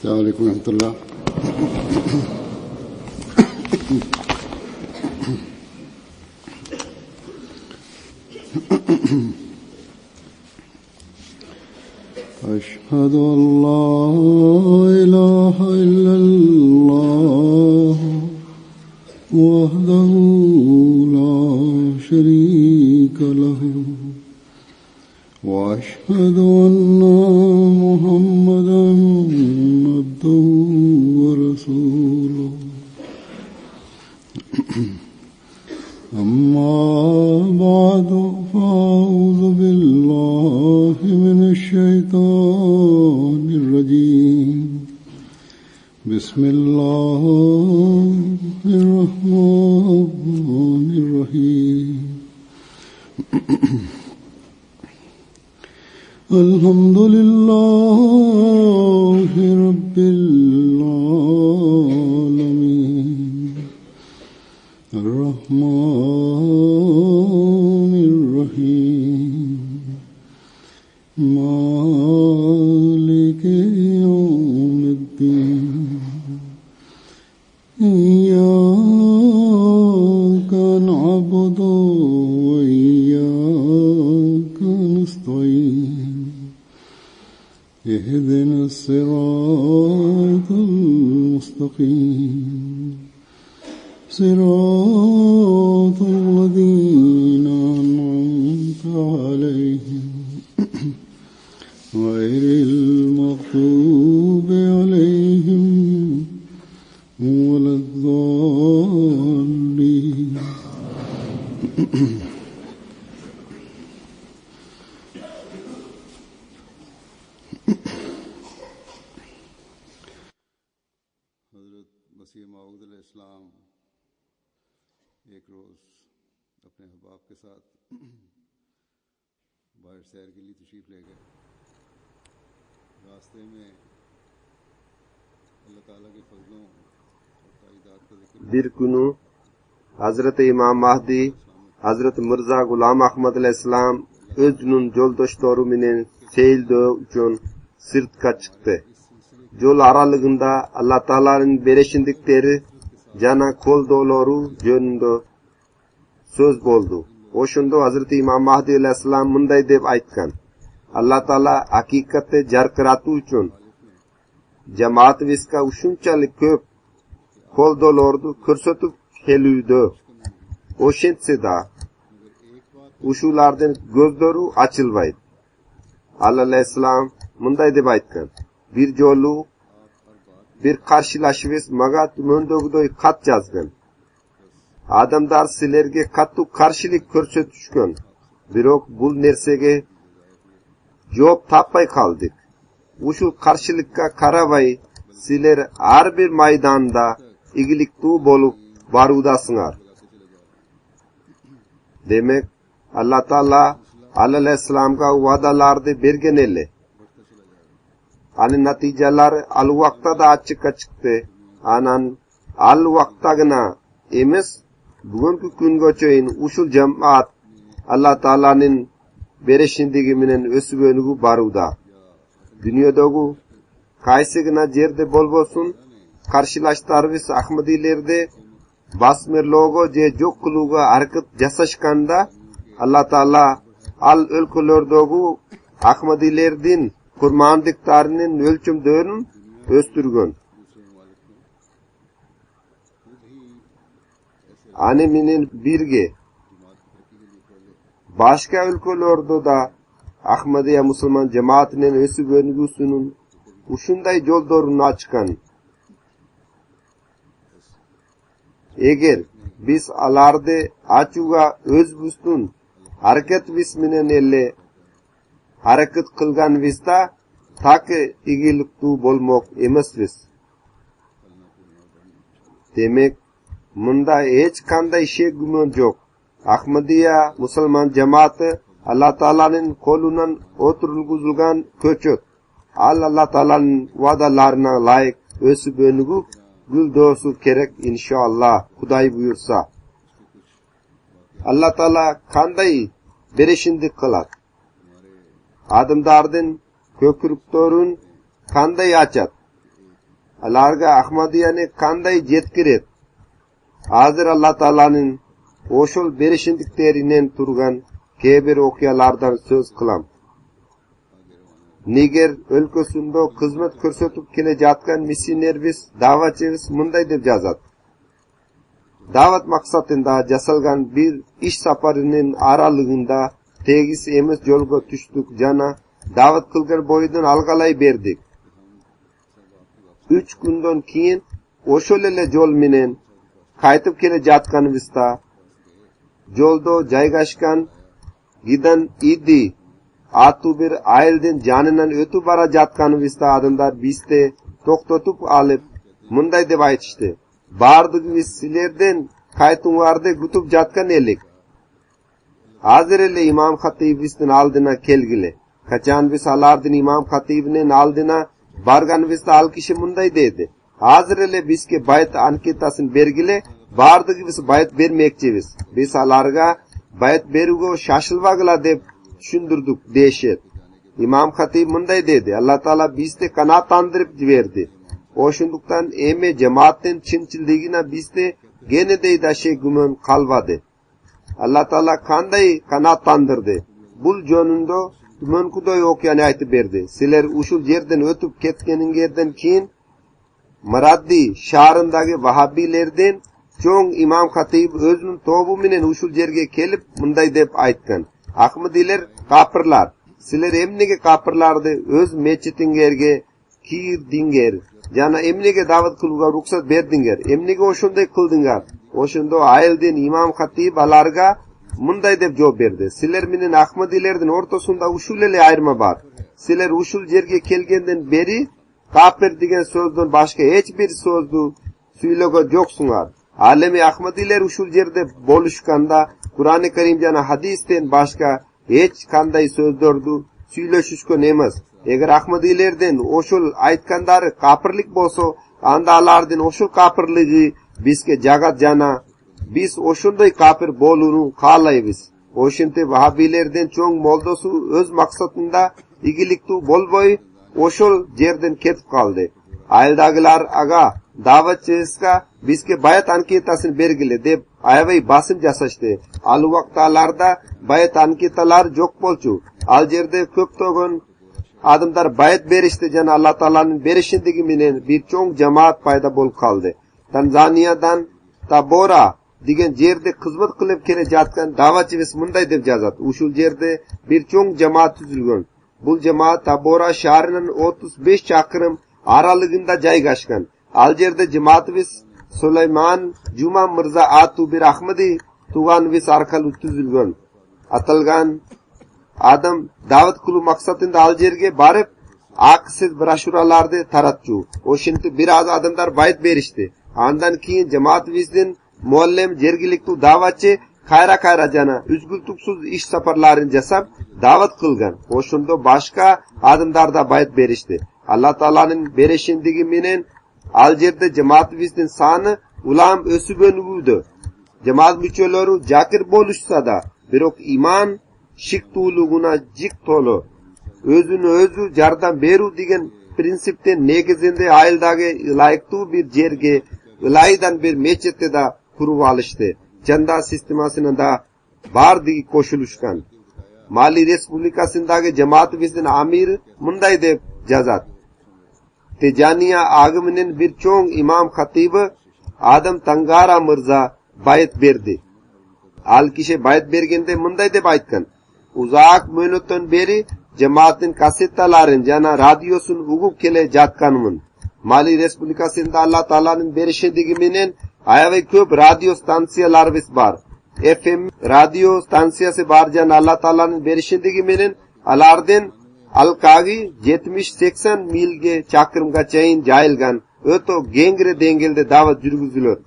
السلام عليكم ورحمة الله. أشهد أن لا إله إلا الله وحده لا شريك له وأشهد أن محمدا عبده ورسوله أما بعد فأعوذ بالله من الشيطان الرجيم بسم الله الرحمن الرحيم الحمد لله رب العالمين الرحمن الرحيم مالك يوم الدين إياك نعبد وإياك نستعين اهدنا الصراط المستقيم صراط الذين أنعمت عليهم غير المغضوب عليهم ولا الضالين. हज़रत मसीह मऊद अलैहिस्सलाम एक रोज़ अपने अहबाब के साथ बाहर सैर के लिए तशरीफ़ ले गए। रास्ते में अल्लाह ताला के फजलों और ताईदात का जिक्र bir günü Hazreti İmam Mahdi, Hazreti Mirza Gulam Ahmad aleyhisselam özünün yoldaşları menen seyilde üçün sırtka çıktı. Yol aralığında Allah Taala'nın bereşindikleri jana koldoları jönündө söz boldu. Oşunda Hazreti İmam Mahdi aleyhisselam mınday dep aytkan: Allah Taala hakikatde jarqıratуу üçün jamaat viska uşunçalik köp koldolardı körsetip kelүүдө. Oşentse da uşulardan gözleri açılbaydı. Allah aleyhisselam mınday dep aytkan: bir jolu bir karşılaşıp maga tümöndögüдөй kat жазган. Adamlar silerge kattu karşılık körsetüşkön. Birok bul nersege жооп таппай калдык. Ушул каршылыкка карабай силер ар бир майданда игиликтүү болуп баруудасыңар. Демек Алла Таала алейхиссаламга вадаларды берген эле. Анын натыйжалары ал убакта да ачыкка чыкты. Анан ал убакта гана эмес, бүгүнкү күнгө чейин ушул жамаат Алла Тааланын берешиндиги менен өсүп-өнүгүп барууда. Дүйнөдөгү кайсы гана жерде болбосун, каршылаштарыбыз Ахмадилерди басмырлоого же жок кылууга аракет жасашканда, Алла Таала ал өлкөлөрдөгү Ахмадилердин курмандыктарынын өлчөмдөрүн өстүргөн. Аны менен бирге başka ülkelerde da Ahmadiya Müslüman cemaatinin ösüp-önügüsünün uşunday yollarını açkan. Eğer biz alarda açuga özbüstün hareket visminen elle hareket kılgan vista takı igiliktu bolmok emesviz. Demek munda hiç kanday şey gümön yok. Ahmadiya Müslüman cemaati Allah Taala'nın kolundan oturulguzulgan köçök. Allah Taala'nın vadalarına layık ösüp-önügüp güldosu kerek inşallah Huday buyursa. Allah Taala kanday berişindik kılar. Adımdardın kökürüktörün kanday açat. Alarga Ahmadiyani kanday jetkiret. Hazır Allah Ta'alaning oşul berişindiklerinden turgan kebir okuyalardan söz kılam. Niger өлkөsүндө kızmet көрсөтүp келе жаткан миссионербиз, даватчыбыз мындай деп жазат. Davat maksatında жасалган bir iş saparının aralığında tegis emes jolgo түштүк жана davat kılgan boyundan algalay berdik. 3 günden keyin oşol ele jol menen kaytıp kele жатканыбызда joldo жайгашкан gidan idi atı bir ayıldın canından ötü bara жатканыбызда adamlar bizde toktatup alıp mınday dep aytıştı. Bardığımız silerden kaytыңарды күтүп жаткан элек. Hazır ele İmam Hatibimizin aldına kelgili. Kaçan biz alardın İmam Hatibinin aldına barganımızda al kişi mınday dedi. Hazır ele bizke bayat anketasın bergili, bardığımız bayat bermekçibiz. Biz alarga bayat berugo şaşılvagıla dep düşündürdük deşet. İmam Hatib mınday dedi. Allah Taala bizde kanatlandırıp verdi. Oşunduktan eme cemaatin çinçildigine bizde gene de daşe gümön kalvadı. Allah Taala kanday kanatlandırdı. Bul jönündө tümönkudoy okuyany aytıp berdi. Siler uşul жерден ötüp ketkeningерден keyin Maraddi şaharındagi Vahabilerden çoğun İmam Hatib özünün tobu menen uşul жерге kelip mınday dep aytkan. Ahmadiler kapırlar. Siler emnege kapırlardı öz meçitingerge kirdinger. Jana emnege davat kılууга ruksat berdinger. Emnege oşonday kıldıngar. Oşondo ayıldın İmam Hatib alarga mınday dep жооп berdi. Siler menen Ahmadilerden ortasında uşul ele ayırma bar. Siler uşul жерге kelgenden beri kapir деген sözdөн başka hiçbir sözdü süylöge joksuңар. Alemi Ahmadiler uşul jerde boluşkanda Kur'an-ı Kerim jana hadisten başka hiç kanday sözdördü süylöşüşkön emas. Eger Ahmadilerden oşul aytkandары kapırlık bolso, anda alardın oşul kapırlığı bizke jagat jana biz oşunday kapir bolunu kalaybiz. Oşinte Vahabilerden çoğun moldosu öz maksatında igiliktu bolboy oşol жерден ketip kaldı. Ayıldagilar aga davatçıska bizke bayat anketasını bergile dep ayabay basım jasaştı. Al vaktalarda bayat anketalar jok bolçu. Al jerde köptögön adamlar bayat berişti jana Allah Taala'nın berişindigi menen bir çoğun cemaat payda bolup kaldı. Tanzaniyadan Tabora деген жерде kızmet kılıp kele жаткан davatçыбыз mınday dep жазат. Uşul jerde bir çoğun cemaat tüzülgön. Bul cemaat Tabora şaharının 35 çakırım aralığında jaygaşkan. Al jerde cemaatыбыз Süleyman Cuma Mırza atu bir Ahmadi tuğanыбыз arkalı tüzülgön. Atılgan adam davat kılуу maksatında al жерге barıp akısız broşuralardı taratçu. Oşinti biraz adamlar bayit berişti. Andan keyin cemaatыбыздын muallem jergiliktu davatçı kayra jana üzgültüksüz iş saparların jasap davat kılgan. Oşundo başka adımlar da bayit berişti. Allah Taala'nın berişindigi menen al jerde cemaatыбыздын sany ulam ösüp önügüdü. Cemaat müçölörü jakir boluşsa da birok iman şiktuluguna jik tolu. Özünü özü jardan beru degen prinsipten negizinde ayıldagi layıktуу bir jerge ılaydan bir meçette da kurup alıştı. Canda sistemasına da bardigi koşuluşkan. Mali Respublikasındagi cemaatыбыздын amir mınday dep жазат. Tejaniya agımının bir çoğun İmam Hatibi Adam Tangara Mırza bayet berdi. Al kişi bayet bergende mınday dep aytkan. Uzak möhnötten beri cemaatin kasettaların jana radyosun ugup kele jatkanmın. Mali Respublikasında Allah Taala'nın berişindigi menen ayabay köp radyo stansiyalarыбыз бар. FM radyo stansiyası бар jana Allah Taala'nın berişindigi menen alardan alkagi 70-80 milge çakırımga çayın jayılgan öto gengre dengelde davat жүрgүзүлөр.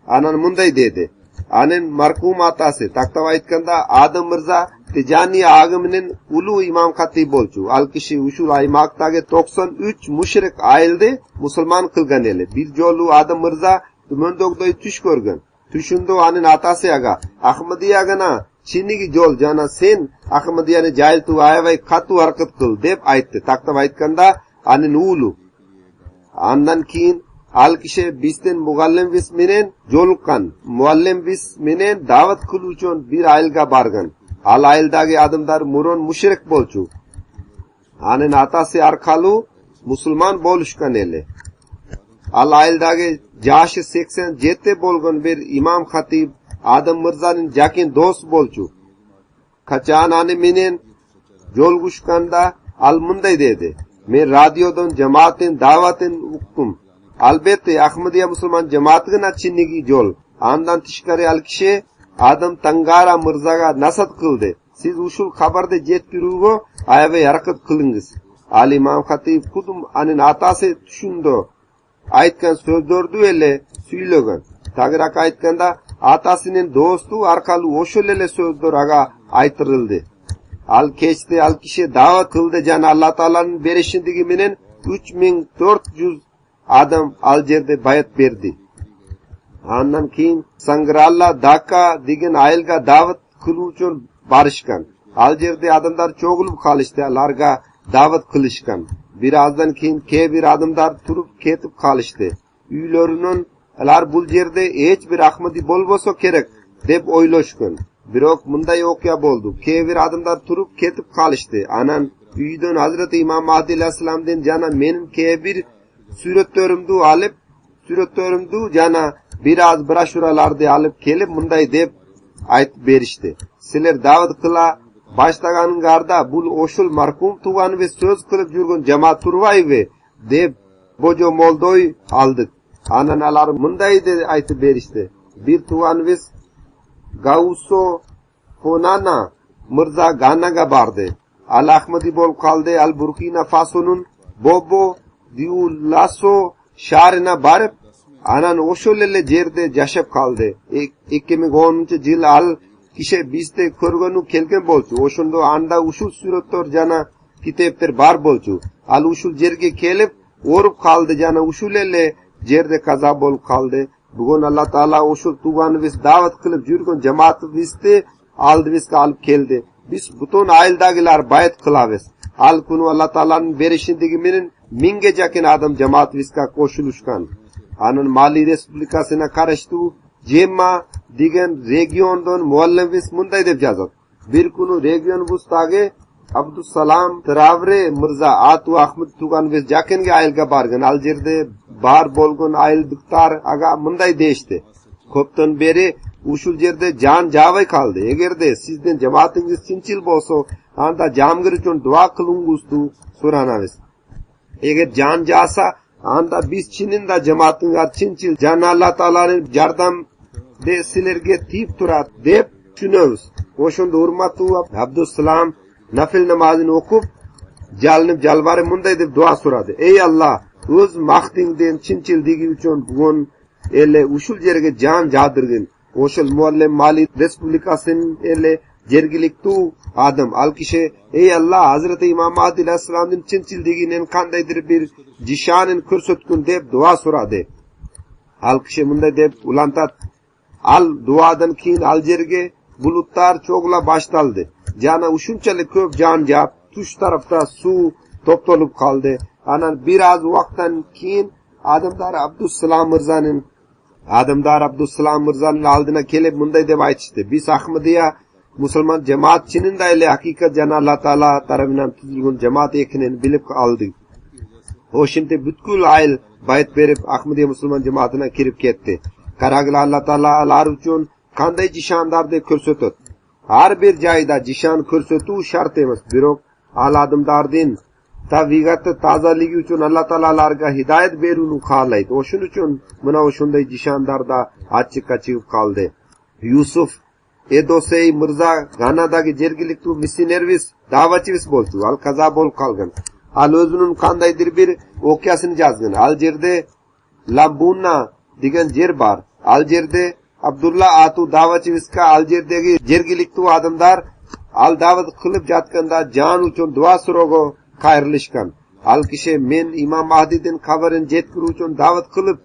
Anan mınday dedi. Anen markum atası taktap aytkanda Adam Mırza Tejani agımının ulu İmam Hatib bolçu. Al kişi uşul aymaktagi 93 müşrik ayıldı musulman kılgan eli. Bir jolu Adam Mırza tümöndögдөй түш көргөн. Түшүндө анын атасы ага Ahmadiya gana çinigi jol jana sen Ahmadiyani jayıltуу ayabay katu hareket kıl dep aytты. Taktap aytkanda anın ulu. Andan keyin al kishi bizden muallim vis menen jolukkan. Muallim vis menen davat kıluu uchun bir aylga bargan. Al ayldagi adamlar muron mushrik bolchu. Anin atasi arkalu musulman bolishgan eli. Al ayldagi jashi 87 bolgan bir imam xatib Adam Mirzaning jakin do'st bolchu. Qachon ani menen jolgushganda al munday dedi. Men radiodan jamaatin davatin uqdim. Albatta Ahmadiya musulmon jamaatgina chinnigi jol. Andan tishkari al kishi Adam Tangara Mirzaga nasat qildi. Siz ushul xabarda jetkirugo ayave harakat qilingiz. Al imam xatib kudum anin atasi tushundi. Aytgan so'zlardu ele suylagan. Tagrak aytganda atasinin do'stu orqali o'shulele so'zlar aga aytirildi. Al kechdi al kishi da'vat qildi jana Alloh taolaning berishindigi menen 3400 adam al yerda bayat berdi. Andan keyin Sangralla Dhaka degan aylga da'vat qiluvchi uchun barishgan. Al yerda odamlar cho'g'ilib qolishdi, ularga da'vat qilishgan. Birozdan keyin bir odamlar turib ketib qolishdi. Uylarining ular bu yerda hech bir Ahmadi bo'lmasa kerak deb o'ylashgan. Biroq bunday voqea bo'ldi. Bir odamlar turib ketib qolishdi. Anan uydan Hazrat Imom Mahdi alayhisalomdan jana mening bir suratlarimni olib, jana biroz broshuralarni olib kelib bunday deb aytib berishdi. Sizlar da'vat qila boshlaganingizda bu o'shul marhum tug'ani va so'z qilib yurgan jamoat turvayvi deb bojo moldoy oldik. Ananalar bunday deb aytib berishdi. Bir tug'animiz Gauso Fonana Mirza Ganaga bordi. Al Ahmadi bo'lib qoldi. Al Burkina Fasoning Bobo Diulaso shahrina borib, anan o'shulele yerda yashab qoldi. 2010-yil al kishi bizda ko'rganu kelgan bo'ldi. O'shunda anda ushul suratlar jana kitoblar bor bo'ldi. Al ushul yerga kelib, o'rib qoldi jana ushulele yerda qazo bo'lib qoldi. Bugun Alloh taolo ushul tug'animiz da'vat qilib yurgan jamoatimizni oldimizga olib keldi. Biz butun aildagilar bayat qilamiz. Al kuni Alloh taolaning berishindagi menen mingga yaqin odam jamoatimizga qo'shilishgan. Anan Mali Respublikasına qarashdi Jemma degan regiondan muallimimiz bunday deb yozadi. Bir kuni region bustagi Abdusalam Traore Mirza Atu Ahmad tug'animiz yaqinga aylga borgan. Al yerda bar bo'lgan ayldiklar aga bunday deyishdi. Ko'pdan beri ushul yerda jon javay qoldi. Agarda sizning jamoatingiz tinchil bo'lsa, anda jamgir uchun duo qilingiz so'ranamiz. Agar jon jasa anda biz chininda jamoatinglar tinchil jon Alloh taolaning yordam de sizlarga tip turadi deb tushunamiz. O'shunda hurmatli Abdusalam nafil namozini o'qib, jalnib jalvari bunday deb duo so'radi. Ey Alloh, o'z maqdingdan chinchildigi uchun bugun ele ushul yerga jon jadirgin. O'shul muallim Mali Respublikasining ele jergiliktu adam al kishi ey Alloh Hazrati Imom Mahdi alayhisalomning chinchildigining qandaydir bir jishonin ko'rsatgun deb duo so'radi. Al kishi bunday deb ulantat. Al duodan keyin al yerga bulutlar cho'g'la boshtaldi. Jana ushunchalik ko'p jon jab tush tarafda suv to'planib qoldi. Ana biroz vaqtdan keyin odamlar Abdusalam Mirzaning oldina kelib bunday deb aytishdi. Biz Ahmadiya musulmon jamoatchining dayli haqiqat jana Alloh taolo tarafidan tuzilgan jamoat ekanini bilib oldik. O'shinde butkul ayl bayt berib Ahmadiya musulmon jamoatiga kirib ketdi. Qaraglar Alloh taolo ular uchun qanday jishonlarni ko'rsatdi. Har bir joyda jishon ko'rsatuv shart emas, biroq aladimlarning tabiati tozaligi uchun Alloh taololarga hidoyat beruvni xohlaydi. O'shuning uchun mana shunday jishonlarda ochiqqa chiqib qoldi. Yusuf Edosey Mirza G'anadagi jergilikli missionerimiz da'vatchimiz bo'ldi. Al qazo bo'lib qolgan. Al o'zining qandaydir bir voqeasini yozgan. Al yerda Lambuna degan yer bor. Al yerda Abdulla Atu da'vatchimizga al yerdagi jergilikli odamlar al da'vat qilib yotganda jon uchun duo so'rogo qayrilishgan. Al kishi men Imom Mahdidan xabarini yetkazuvchi uchun da'vat qilib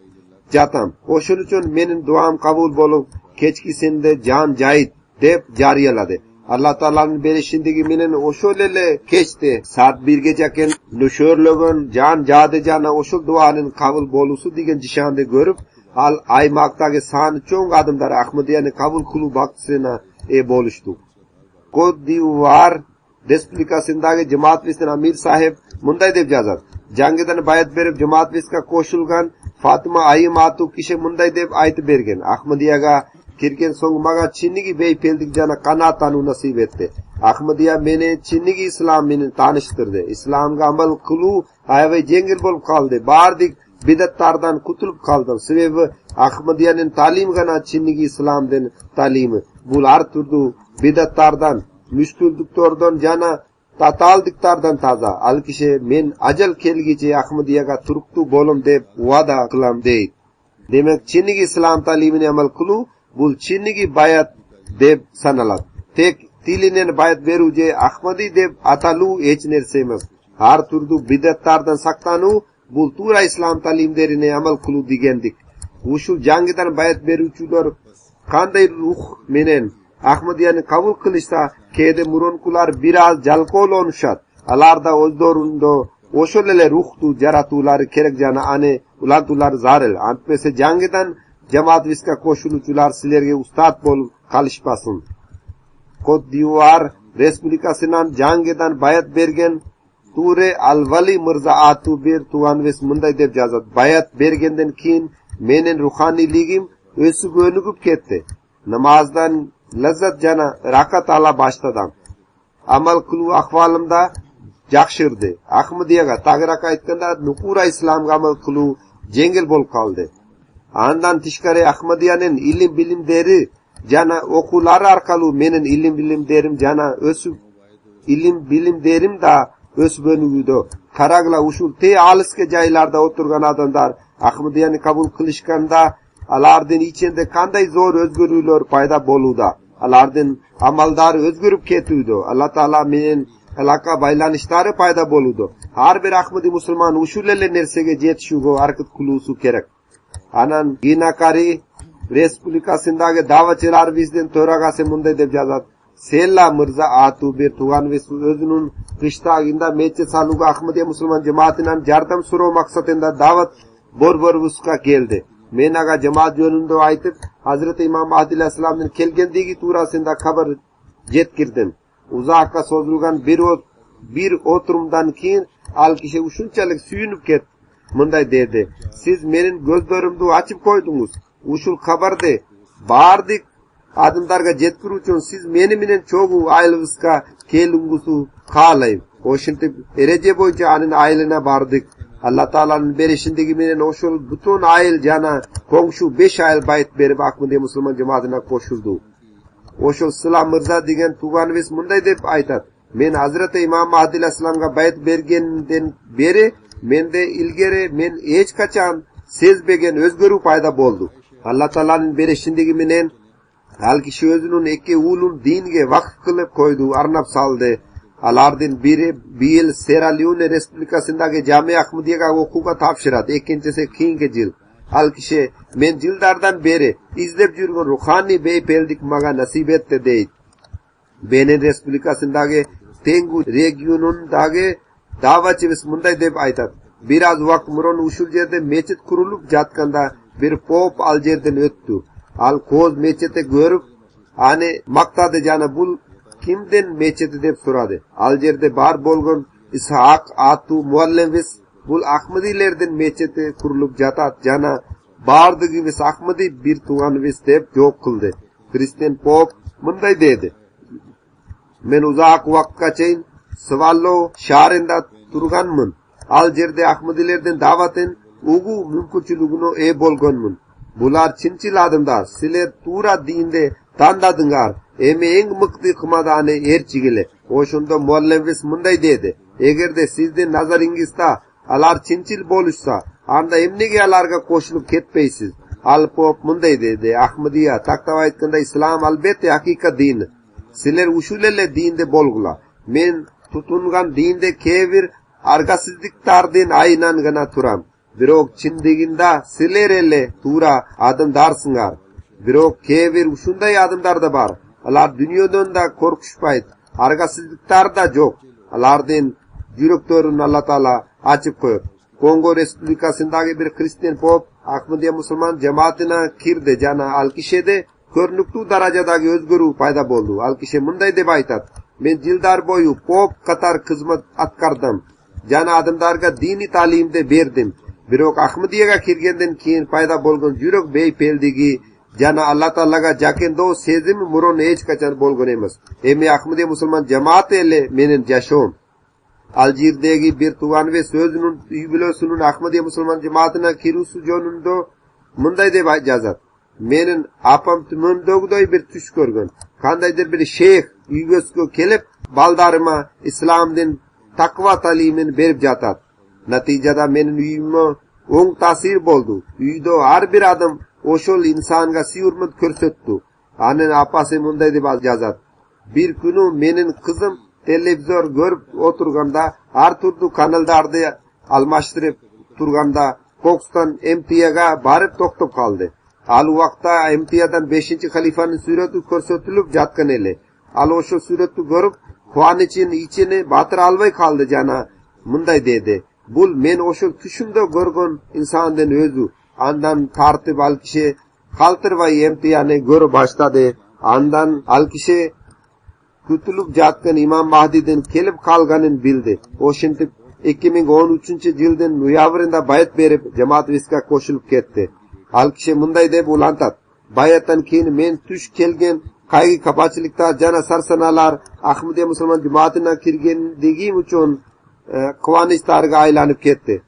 jatam. O'shuning uchun mening duom qabul bo'lib, kechki senda jon joyid deb jariyaladi. Allah Taala'nın berişindigi menen oşol ele keçti. Saat 1 geceken nöşörlögön can jady jana oşol duanın kabul bolusu digen jişandy görüp al aymakdagi sany çoğ adamlar Ahmediýany kabul kılıp baksyna boluşdy. Côte d'Ivoire Respublikasyndagy Jemaat Westin Amir sahip munday dep жазат. Jangdan bayat berip Jemaat Westka koşulgan Fatıma Ayım atu kişi munday dep aytyp bergen. Ahmediýaga kirgen soň maga çinnigi beypeldik jana kanat tanu nasip etdi. Ahmediýa meni çinnigi islam meni tanıştırdı. İslamga amal kılu aýaby jengil bolup kaldy. Bardik bidatlardan kutulup kaldım. Sebebi Ahmediýanyň talim gana çinnigi islamdan talimi. Bul har turdu bidatlardan, müşküldüklerden jana tataldıklardan taza. Al kişi men ajal kelgiçe Ahmediýaga turuktu bolum dep wada kılam deyt. Demek çinnigi islam talimini amal kılu bul çinnigi bayat dep sanalat. Tek tilinen bayat beruje Ahmedi dep atalu hiç nerse emas. Har turdu bidatlardan saktanu bul tura islam talimlerine amal kılu digendik. Uşul jangidan bayat berүүçüler kanday ruh menen Ahmediýany kabul kılışsa kede muronkular biraz jalkolonuşat. Alarda ozdorunda oşol ele ruhtu jaratulary kerek jana ane ulantular zaril. Antmese jangidan Jemaat Westka koşuluçular silerge ustad bolup kalışpasın. Côte d'Ivoire Respublikasynyň jangidan bayat bergen Ture Al-Wali Mirza atu bir Tugan Wes munday dep жазат. Bayat bergenden keyin menen ruhaniligim ösüp önügüp ketdi. Namazdan lazzat jana rakat ala başladım. Amal kılu ahvalımda jakşyrdy. Ahmediýaga tagrak aytkanda nukura islamga amal kılu jengil bolup kaldy. Andan tişkari Ahmediýanyň ilim bilimderi jana okulary arkaly menen ilim bilimderim jana ösüp ilim bilimderim da ösüp önügüdü. Karagla uşul te alyske jaýlarda oturgan adamlar Ahmediýany kabul kılışkanda alardın içinde kanday zor özgürlükler payda boluda. Alardın amaldar özgürüp ketüydü. Allah Taala menen alaka baylanışları payda boludu. Har bir Ahmedi musulman uşulele nersege jetişugo hareket kulusu kerek. Anan Ginakari Respublikasyndagy dawaçylar bizden töragasy munday dep жазат. Sella Mirza atu bir Tugan Wes özünün kıştagynda meçe saluga Ahmediýa musulman jemaatynyň jardam suro maksatynda dawat Borborvuska geldi. Men aga jemaat jönünde aytyp Hazreti İmam Mahdi aleyhissalamyň kelgendigi turasynda habar jetkirdim. Uzakka sozulgan bir oturumdan keyin al kişi uşunçalyk süýünüp ket. Munday dedi. Siz menin gözlerimdi açıp koydunuz. Uşul habardy bardyk adamlarga jetkir üçin siz meni menen çoğu aýlybızga kelüngusu kalaýym. Oşintip ereje boýunça anyň aýlyna bardyk. Allah Taala'nın berişindigi menen oşul bütün aýl jana koňşu 5 aýl bayt berip Ahmediýa musulman jemaatyna koşuldy. Oşul Sıla Mirza digen Tugan Wes munday dep aytat. Men Hazreti İmam Mahdi aleyhissalamga bayt bergenden beri mende ilgeri men hiç kaçan sezbegen özgörü payda boldu. Allah Taala'nın berişindigi menen al kişi özünün iki ulun dinge vakf kılıp koydu, arnap saldı. Alardın biri bir Sierra Leone Respublikasyndagy Jami Ahmediýaga okuga tapşyrat. Ikincisi keyinki jyl. Al kişi men jyldardan beri izlep jürgen ruhani beypeldik maga nasip etdi deyt. Benin Respublikasyndagy Tengu regionundagy dawaçy wes munday dep aytat. Biraz wagt muron uşul jerde meçit kurulup jatkanda bir pop al jerden öttü. Al koz meçete görüp ani maktady jana bul kimden meçeti dep sorady. Al jerde bar bolgon İshak atu muallim wes bul Ahmedilerden meçeti kurulup jatat jana bardygy wes Ahmedi bir Tugan wes dep jok kıldy. Kristen pop munday dedi. Men uzak wagtga çeyin Svallo şahrynda turganmyn. Al jerde Ahmedilerden dawatyn ugu mümkinçiligini bolgonmyn. Bular çinçil adamlar. Siler tura dinde tandadyňar. Eme eň mykty kımadany erçigile. Oşunda muallim wes munday dedi. Egerde sizden nazarıňyzda alar çinçil boluşsa, anda emnege alarga koşulup ketpeysiz. Al pop munday dedi. Ahmediýa taktap aýtkanda İslam albette hakikat din. Siler uşulele dinde bolgula. Men tutungan dinde kebir argasızlıklardan aynan gana turam. Birok çindiginda siler ele tura adımdarsınlar. Birok kebir uşunday adımlar da bar. Alar dünyadan da korkuşpayt. Argasızlıklar da yok. Alardın yüreklerini Allah Taala açıp koyuyor. Kongo Respublikasındaki bir Hristiyan pop Ahmadiya Müslüman cemaatine kirdi jana alkişede körnüktü derecedagi özgürlük payda boldu. Alkişe munday deb aytat. Men yıllar boyu pop katar hizmet atkardım. Jana adamlarga dini talimde berdim. Birok Ahmadiyaga kirgenden keyin payda bolgan yürek beypeldigi jana Allah Taalaga jakendo sezim muron hech qachon bolgan emas. Emi Ahmadiya Müslüman cemaati ele menen jashom. Aljirdagi bir tugan ve sözünün üybilösünün Ahmadiya Müslüman cemaatine kirusu jonundo munday deb jazat. Menin apam tümöndögdoy bir tuş görgön. Kandaydır bir şeyh üygesgo kelip baldarıma İslam'din takva talimin berip jatat. Natijada menin üyüme oң tasir boldu. Üyde har bir adam oşol insanga siyurmut körsettu. Anen apası munday deb jazat. Bir günü menin kızım televizor görüp oturganda har turdu kanaldardı almaştırıp turganda Fox'tan MTA'ga barıp toktop kaldı. Al vaqtda MTA'dan 5. halifanın sureti körsetilip jatkan ele. Al oşo sureti görüp kuaniçin içini batır albay kaldı jana munday dedi. Bul men oşo tüşümde görgön insandan özü. Andan tartip al kişi kaltırvay MTA'ni görüp başladı. Andan al kişi kütülüp jatkan İmam Mahdi'den kelip kalganın bildi. Oşintip 2013 yıldın noyabrında bayat berip Cemaat Viska koşulup ketdi. Al kişi munday deb ulantat. Bayattan keyin men tuş kelgen kaygı kapaçılıkta jana sarsanalar Ahmadiya Müslüman cemaatine kirgendigim uchun quvonchlarga aylanib ketdi.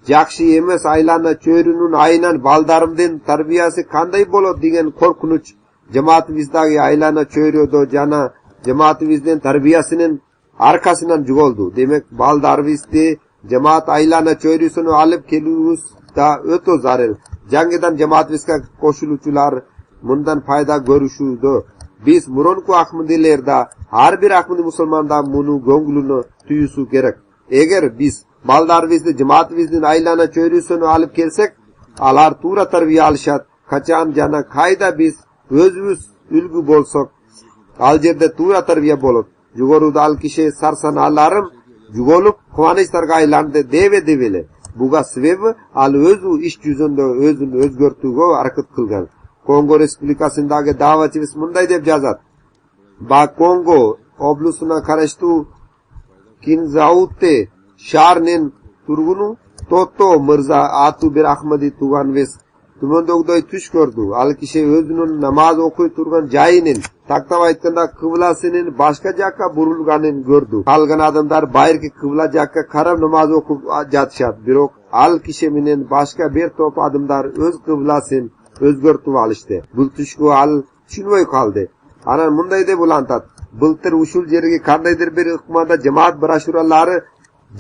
Yaxshi emas aylana cho'rining aynan baldarimdan tarbiyasi qanday bo'ladi degan qo'rqinch cemaatimizde aylana cho'riyodo jana cemaatimizden tarbiyasının arkasından jugoldu. Demek baldarvizde cemaat aylana cho'risini alıp keluvus da öto zaril. Jangidan cemaatimizga qo'shiluvchilar bundan fayda görüşüdü. Biz muronku Ahmadilarda har bir Ahmadi musulmonda munu ko'nglini tuyusu kerak. Eğer biz baldarvizde cemaatimizden aylana cho'risini alıp kelsak, alar to'g'ri tarbiya alishad. Qachon jana qayda biz özümüz ülgü bolsak, al jerde to'g'ri tarbiya bo'ladi. Yugoruda al kishi sarsanalarim jugolup quvonchlarga aylandi devele. Buga sebebi al özü iş yüzünde özünü özgörtüge harakat kılgan. Kongo Respublikasındagi davatçimiz munday deb jazat. Ba Kongo oblusuna qarashtu Kinzaute shahrinin turgunu Toto Mirza atu bir Ahmadi tugan ves tumondogdoy tush ko'rdi. Al kishi o'zining namoz o'qiy turgan joyining taktab aytganda qiblasinin boshqa joqqa burilganini ko'rdi. Qolgan odamlar bayrgi qibla joqqa qarab namoz o'qib jatishadi. Biroq al kishi menen boshqa bir to'p odamlar o'z qiblasin o'zgartib olishdi. Bu tushga al tushunmay qoldi. Ana munday deb ulantat. Bultir ushul yerga qandaydir bir hukumatda jamoat broshuralari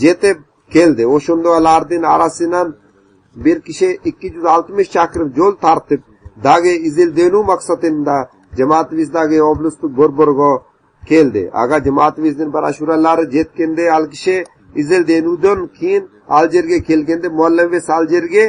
jetib keldi. O'shundalarning arasidan bir kishi 260 chaqirim yo'l tartib dagi izildenu maqsadida cemaatimizdagi oblastni borborgo keldi. Aga cemaatimizning broshuralari jetkende al kishi izildenudan keyin Aljerga kelganda muallim ve Aljerga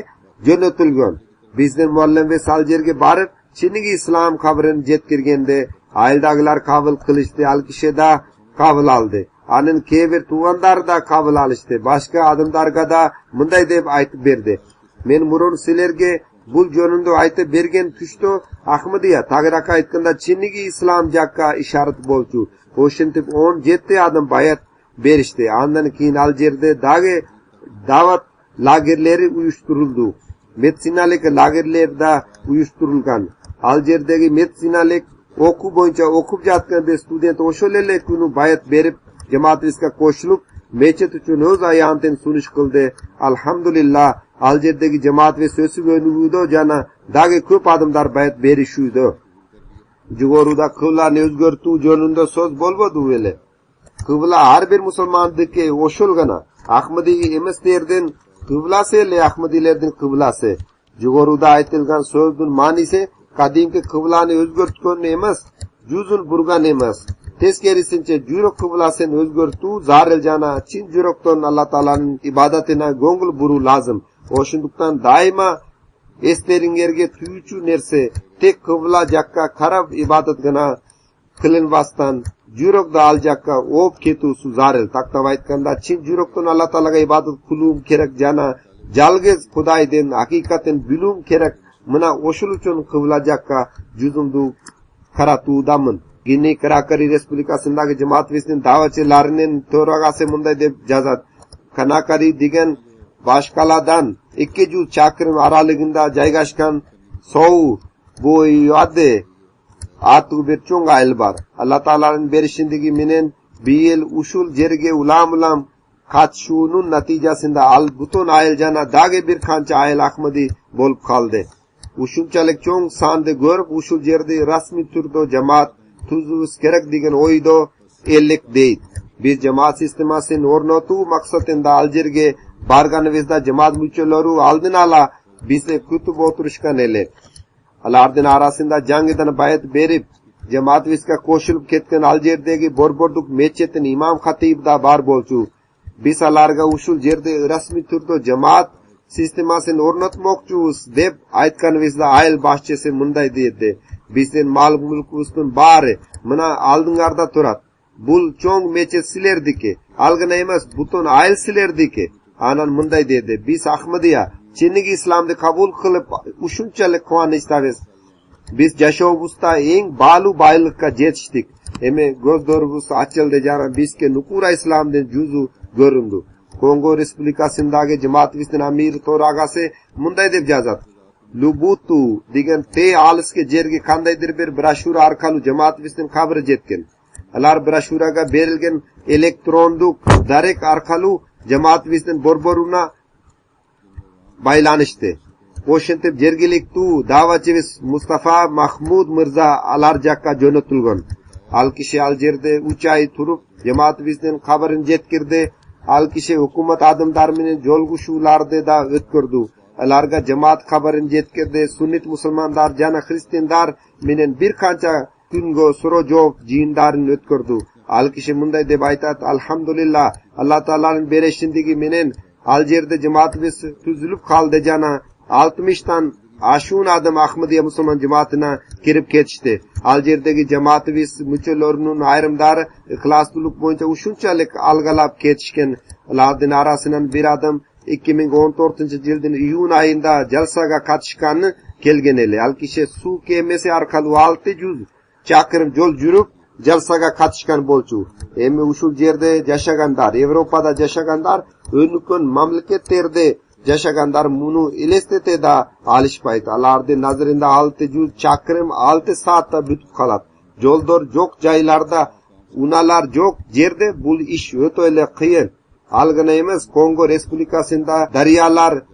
jo'natilgan. Bizning muallim ve Aljerga borib Chinigi islom qabrini jetkirganda aildagilar qabul qilishdi. Al kishi da qabul oldi. Anin kebir tuğandar da qabul alishdi. Boshqa odamlarga da munday deb aytib berdi. Men muron sizlarga bu jo'nunda aytib bergan tushdi Ahmadiya tagraka aytganda Chinigi islom joqqa ishorat bo'ldi. O'shintib 17 odam bayat berishdi. Andan keyin Aljerda dagi davat lagerleri uyushtirildi. Meditsinalik lagerlarda uyushtirilgan. Aljerdagi meditsinalik o'quv bo'yicha o'qib jatgan bir student o'sholele kuni bayat berib cemaatimizga qo'shilib mechet uchun o'z ayontin sunish qildi. Alhamdulillah Aljerdagi cemaat ve so'si o'nugida jana dagi ko'p odamlar bayat berishudi. Jugoruda qiblalarni o'zgartuv jo'nunda so'z bo'lmadi vele. Qibla har bir musulmonniki o'shulgana. Ahmadi emaslardan qiblasi le Ahmadilardan qiblasi. Jugoruda aytilgan so'zning ma'nosi qadimki qiblani o'zgartgan emas, juzun burgan emas. Teskerisincha jurok qiblasini o'zgartuv zaril jana chin jurokdan Alloh taolaning ibodatine ko'ngil buru lozim. O'shundukdan doimo esleringlarga tuyuchu narsa tek qibla joqqa qarab ibodatgina kılınbastan жүрөкдө ал жакка ооп кетүүсү зарыл. Тактап айтканда, чын жүрөктөн Алла Таалага ибадат кылуу керек жана жалгыз Кудайдын акыйкатын билүү керек. Мына ошол үчүн кыбла жакка жүзүмдү каратуудамын. Гиней Каракари Республикасындагы жамаатыбыздын давачыларынын төрагасы мындай деп жазат: Канакари деген башкаладан 200 чакырым аралыгында жайгашкан Соо Буйаде аттуу бир чоң айыл бар. Алла Тааланын беришиндиги менен бийил ушул жерге улам катышуунун натыйжасында ал бутун айыл жана дагы бир канча айыл Ахмади болуп калды. Ушунчалык чоң санды көрүп, ушул жерди расмий түрдө жамаат түзүүбүз керек деген ойдо элек дейт. Биз жамаат системасын орнотуу максатында ал жерге барганыбызда жамаат мүчөлөрү алдын ала бизди күтүп отурушкан эле. Алардын арасында жаңыдан баят берип, жамаатыбызга кошулуп кеткен ал жердеги Борбордук мечеттин имам хатиби да бар болчу. Биз аларга ушул жерде расмий түрдө жамаат системасын орнотмокчубуз деп айтканыбызда айыл башчысы мындай деди: биздин мал мүлкүбүздүн баары мына алдыңарда турат. Бул чоң мечет силердики, ал гана эмес, бутун айыл силердики. Анан мындай деди: биз Ахмадия чыныгы исламды кабул кылып ушунчалык кубанычтабыз. Биз жашообузда эң баалуу байлыкка жетиштик. Эми көздөрүбүз ачылды жана бизге нукура исламдын жүзү көрүндү. Конго Республикасындагы жамаатыбыздын амир төрагасы мындай деп жазат: Лубуту деген те алыскы жерге кандайдыр бир брошюра аркылуу жамаатыбыздын кабыры жеткен. Алар брошюрага берилген электрондук дарек аркылуу жамаатыбыздын борборуна байланышты. Ошентип жергиликтүү давачыбыз Мустафа Махмуд мырза алар жакка жөнөтүлгөн. Ал киши ал жерде 3 ай туруп жамаатыбыздын кабырын жеткирди. Ал киши өкмөт адымдары менен жолугушууларды да өткөрдү. Аларга жамаат кабырын жеткирди. Суннит мусулмандар жана христиандар менен бир канча күнгө суроо жооп жыйындарын өткөрдү. Ал киши мындай деп айтат: Алхамдулилла, Алла Тааланын беришиндиги менен ал жерде жамаатыбыз түзүлүп калды жана 60тан ашуун адам Ахмадия мусулман жамаатына кирип кетишти. Ал жердеги жамаатыбыз мүчөлөрүнүн айрымдары ыхластуулук боюнча ушунчалык алгалап кетишкен. Алардын арасынан бир адам 2014-жылдын июнь айында жалсага катышканы келген эле. Ал киши суу кемеси аркылуу 600 чакырым жол жүрүп жалсага катышкан болчу. Эми ушул жерде жашагандар, Европада жашагандар, өнүккөн мамлекеттерде жашагандар муну элестете да алышпайт. Алардын назарында 600 чакырым 6 саатта бүтүп калат. Жолдор жок жайларда, унаалар жок жерде бул иш өтө эле кыйын. Ал гана эмес, Конго Республикасында дарыялар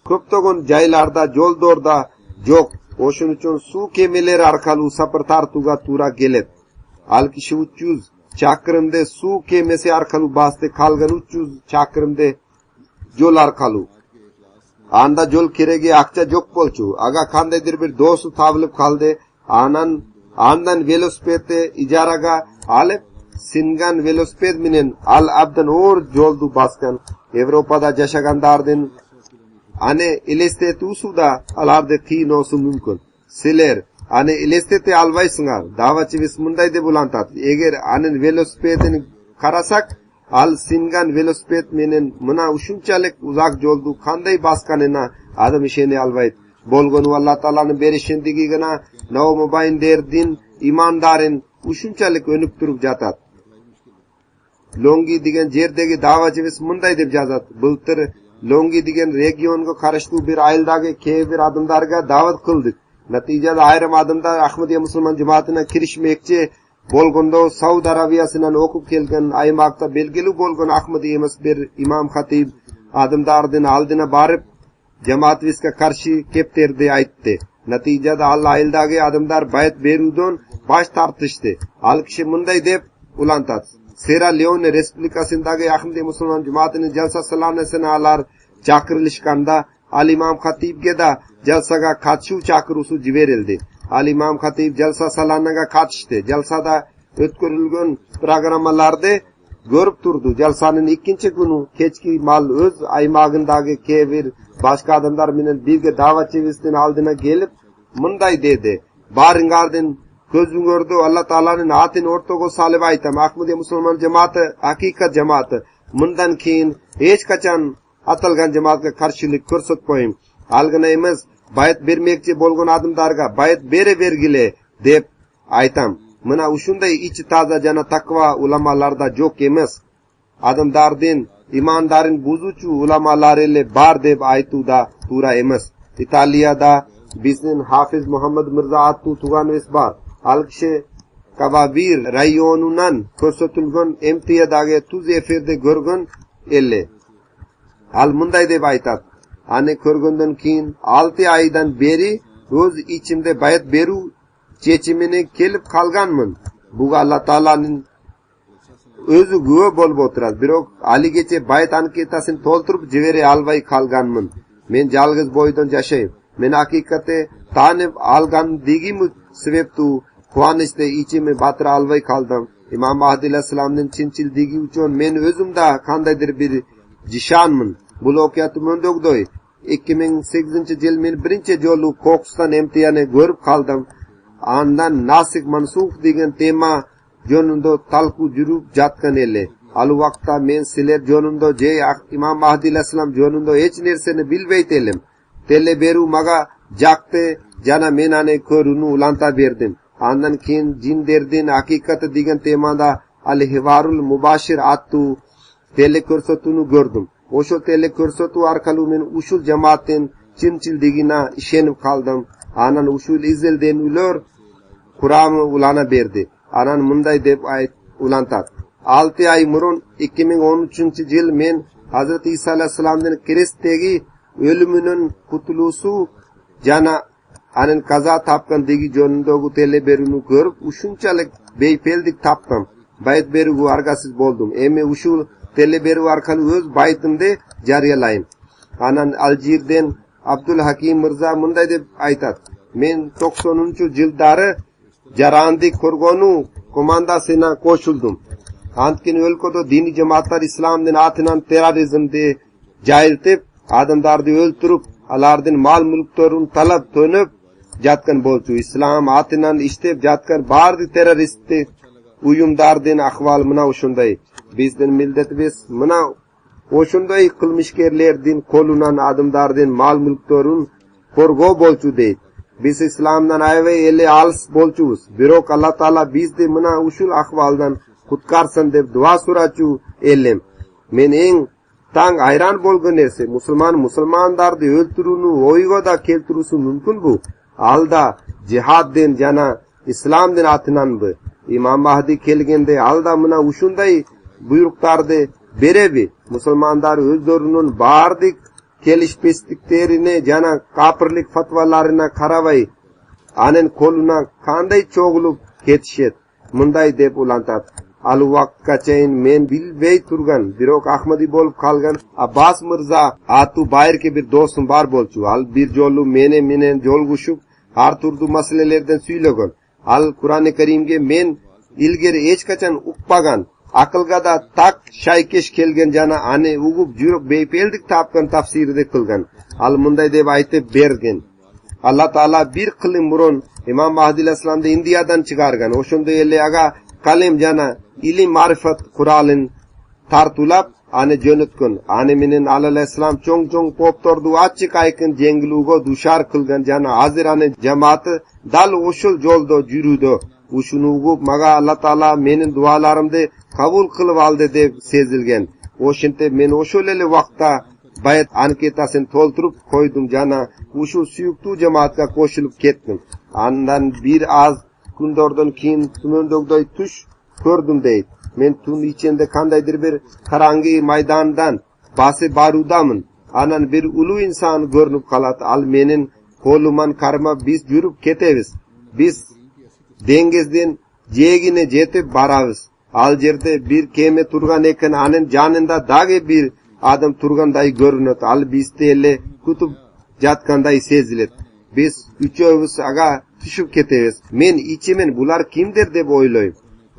көптөгөн жайларда жолдорда жок. Ошон үчүн суу кемелери аркылуу сапар тартууга туура келет. Ал киши 300 чакырымды суу кемеси аркылуу басты, калган 300 чакырымды жол аркылуу. Анда жол кереги акча жок болчу. Ага кандайдыр бир досу табылып калды. Андан велосипедди ижарага алып, синган велосипед менен ал абдан оор жолду баскан. Европада жашагандардын аны элестетүүсү да аларды кыйноосу мүмкүн. Силер аны элестете албайсыңар. Давачыбыз мындай деп улантат: эгер анын велосипедин карасак, ал синган велосипед менен мына ушунчалык узак жолду кандай басканына адам ишене албайт. Болгону Алла Тааланын беришиндиги гана Наумабайндердин имандарын ушунчалык өнүктүрүп жатат. Лонги деген жердеги давачыбыз мындай деп жазат: былтыр Лонги деген регионго караштуу бир айылдагы кээ бир адамдарга дават кылдык. Натыйжада айрым адамдар Ахмадия мусулман жамаатына киришмекчи болгондо Сауд Арабиясынан окуп келген аймакта белгилүү болгон Ахмадия эмес бир имам хатиб адамдардын алдына барып жамаатыбызга каршы кептерди айтты. Натыйжада ал айылдагы адамдар баят берүүдөн баш тартышты. Ал киши мындай деп улантат: Сера Леоне Республикасындагы Ахмадия мусулман жамаатынын жалса саланасына алар чакырылышканда ал имам хатибге да жалсага катышуу чакыруусу жиберилди. Ал имам хатиб жалса саланага катышты. Жалсада өткөрүлгөн программаларды көрүп турду. Жалсанын 2-нчи күнү кечки мал өз аймагындагы кээ бир башка адамдар менен бирге даватчыбыздын алдына келип мындай деди: Баарыңардын көзүңөрдү Алла Тааланын атын ортого салып айтам. Ахмадия мусулман жамааты акыйкат жамааты. Мындан кийин эч качан аталган жамаатка каршылык көрсөтпөйм. Ал гана эмес, байыт бермекчи болгон адамдарга байыт бере бергиле деп айтам. Мына ушундай ичи таза жана таква уламаларда жок эмес. Адамдардын имандарын бузуучу уламалар эле бар деп айтуу да туура эмес. Италияда биздин Хафиз Мухаммад Мырза аттуу тууганыбыз бар. Ал киши Кабабир районунан көрсөтүлгөн эмтиядагы туз эфирди көргөн эле. Ал мындай деп айтат: аны көргөндөн кийин 6 айдан бери өз ичимде байыт берүү чечимине келип калганмын. Буга Алла Тааланын өзү күбө болуп отурат. Бирок алигече байыт анкетасын толтуруп жибере албай калганмын. Мен жалгыз бойдон жашайм. Мен акыйкатты таанып алгандыгым себептүү кубанычты ичими батыра албай калдым. Имам Махди алейхиссаламдын чынчылдыгы үчүн мен өзүм да кандайдыр бир жишанмын. Бул окуя түмөндөгдөй 2008-жылы мен биринчи жолу Кокстан эмтияны көрүп калдым. Андан Насик Мансух деген тема жөнүндө талкуу жүрүп жаткан эле. Ал убакта мен силер жөнүндө же Имам Махди алейхиссалам жөнүндө эч нерсени билбейт элем. Теле берүү мага жакты жана мен аны көрүүнү уланта бердим. Андан кийин жиндердин акыйкаты деген темада Ал-Хиварул Мубашир аттуу теле көрсөтүүнү көрдүм. Ошол теле көрсөтүү аркылуу мен ушул жамааттын чынчылдыгына ишенип калдым. Анан ушул изилденүүлөр курамы улана берди. Анан мындай деп улантат: 6 ай мурун 2013-жылы мен Hazreti İsa aleyhissalamдын кресттеги өлүмүнүн кутулуусу жана анын каза тапкандыгы жөнүндөгү теле берүүнү көрүп, ушунчалык бейпелдик таптым. Байыт берүүгө аргасыз болдум. Эми ушул теле берүү аркылуу өз байытымды жарыялайм. Анан Алжирден Абдул Хаким мырза мындай деп айтат: мен 90-жылдары жаранды коргонуу командасына кошулдум. Анткени өлкөдө диний жамааттар исламдын атынан терроризмди жайылтып, адамдарды өлтүрүп, алардын мал мүлктөрүн талап төнөп жаткан болчу. Ислам атынан иштеп жаткан баардык террористтик уюмдардын акыбалы мына ушундай. Биздин милдетибиз мына ошондой кылмышкерлердин колунан адамдардын мал мүлктөрүн коргоо болчу дейт. Биз исламдан аябай эле алыс болчубуз. Бирок Алла Таала бизди мына ушул акыбалдан куткарсын деп дуа сурачу элем. Мен эң таң айран болгон нерсе, мусулмандарды өлтүрүүнү ойго да келтирүүсү мүмкүнбү? Ал да жихаддын жана исламдын атынанбы? Имам Махди келгенде ал да мына ушундай буйруктарды береби? Мусулмандар өздөрүнүн баардык келишпестиктерине жана капырлык фатваларына карабай анын колуна кандай чогулуп кетишет? Мындай деп улантат: ал убакытка чейин мен билбей турган, бирок Ахмади болуп калган Аббас мырза аттуу байыркы бир досум бар болчу. Ал бир жолу менен жолугушуп ар турдуу маселелерден сүйлөгөн. Ал Кур'ан-ы Каримге мен илгери эч качан укпаган, акылга да так шайкеш келген жана аны угуп жүрөк бейпелдик тапкан тафсирди кылган. Ал мындай деп айтып берген: Алла Таала бир кылым мурун Имам Махди алейхиссаламды Индиядан чыгарган. Ошондой эле ага калем жана илим марифат куралын тартуулап аны жөнөткөн. Аны менен ал алейхиссалам чоң попторду ачык айкын жеңилүүгө душар кылган жана азыр аны жамааты дал ошол жолдо жүрүүдө. Ушуну угуп мага Алла Таала менин дуаларымды кабыл кылып алды деп сезилген. Ошентип мен ошол эле убакта байыт анкетасын толтуруп койдум жана ушул сүйүктүү жамаатка кошулуп кеттим. Андан бир аз күндөрдөн кийин түмөндөгдөй түш көрдүм дейт. Мен түн ичинде кандайдыр бир караңгы майдандан басып баруудамын. Анан бир улуу инсан көрүнүп калат. Ал менин колуман кармап биз жүрүп кетебиз. Биз деңгиздин жээгине жетип барабыз. Ал жерде бир кеме турган экен, анын жанында дагы бир адам тургандай көрүнөт. Ал бизди эле күтүп жаткандай сезилет. Биз үчөөбүз ага түшүп кетебиз. Мен ичимен булар кимдер деп ойлойм.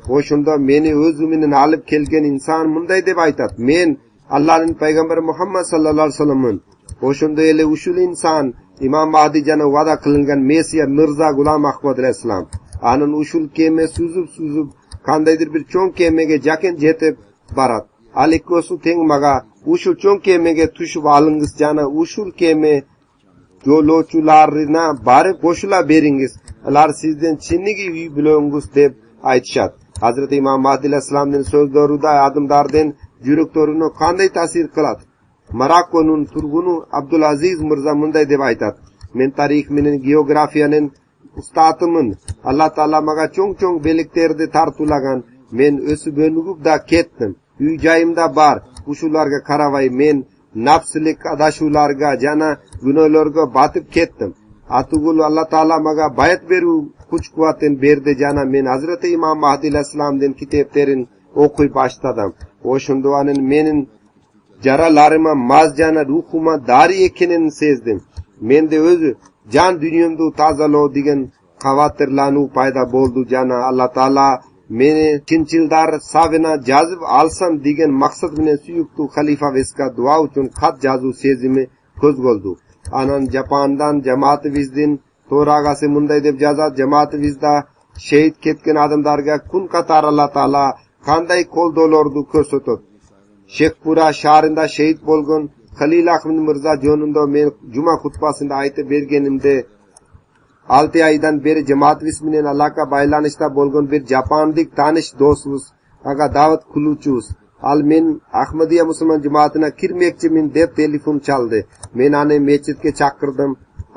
Ошондо мени өзү менен алып келген инсан мындай деп айтат: мен Алланын пайгамбары Мухаммад саллаллаху алейхи вассаламмын. Ошондой эле ушул инсан Имам Махди жана вада кылынган Мессия Мырза Гулам Ахмад алейхиссалам. Anın uşul keme suzub kandaydır bir çoğun kemege jaken jetip barat. Alikosu teng maga uşul çoğun kemege tuşup alıngiz jana uşul keme joloçularına bari koşula beringiz. Alar sizden çinnigi uy bilöngiz dep aytışat. Hazreti İmam Mahdi Aleyhisselam'ın sözlörüda adımdardan jürüktorunu kanday tasir kılat. Marokko'nun turgunu Abdulaziz Mirza munday dep aytat. Men tarih menen geografiyanın ustatımın. Allah Taala maga çoğ beliklerdi tartulagan. Men ösüp önügüp da kettim. Uy jayımda bar. Uşularga karavay men nafslik adaşularga jana günölerge batıp kettim. Atugul Allah Taala maga bayat beru kuch kuvatin berdi jana men Hazreti İmam Mahdi Aleyhisselam'dan kitaplerin okuy başladım. Oşunduanın menin jaralarıma maz jana ruhuma dari ekenin sezdim. Mende özü can dünyamda tazalo degen xavatirlanu payda boldu jana Allah Taala meni kinchildar savina jazib alsam degen maqsad bilen suyuktu xalifa veska dua uchun xat jazu sezimi ko'z bo'ldi. Anan Japandan Jamaat-ı Vizdin to'rag'asi munday deb jazat Jamaat-ı Vizda shahid ketgan odamlarga kun qator Allah Taala qanday qo'ldo'lordu ko'rsatdi. Shekpura shahrinda shahid bo'lgan Halil Ahmed Mirza jonunda men juma xutbasida aytib berganimda 6 aydan beri Jamaat ismining aloqa baylanishda bo'lgan bir japonlik tanish do'stimiz aga da'vat qiluvchimiz al men Ahmadiya musulmon jamoatiga kirmoqchiman deb telefon chaldi. Men uni masjidga chaqirdim.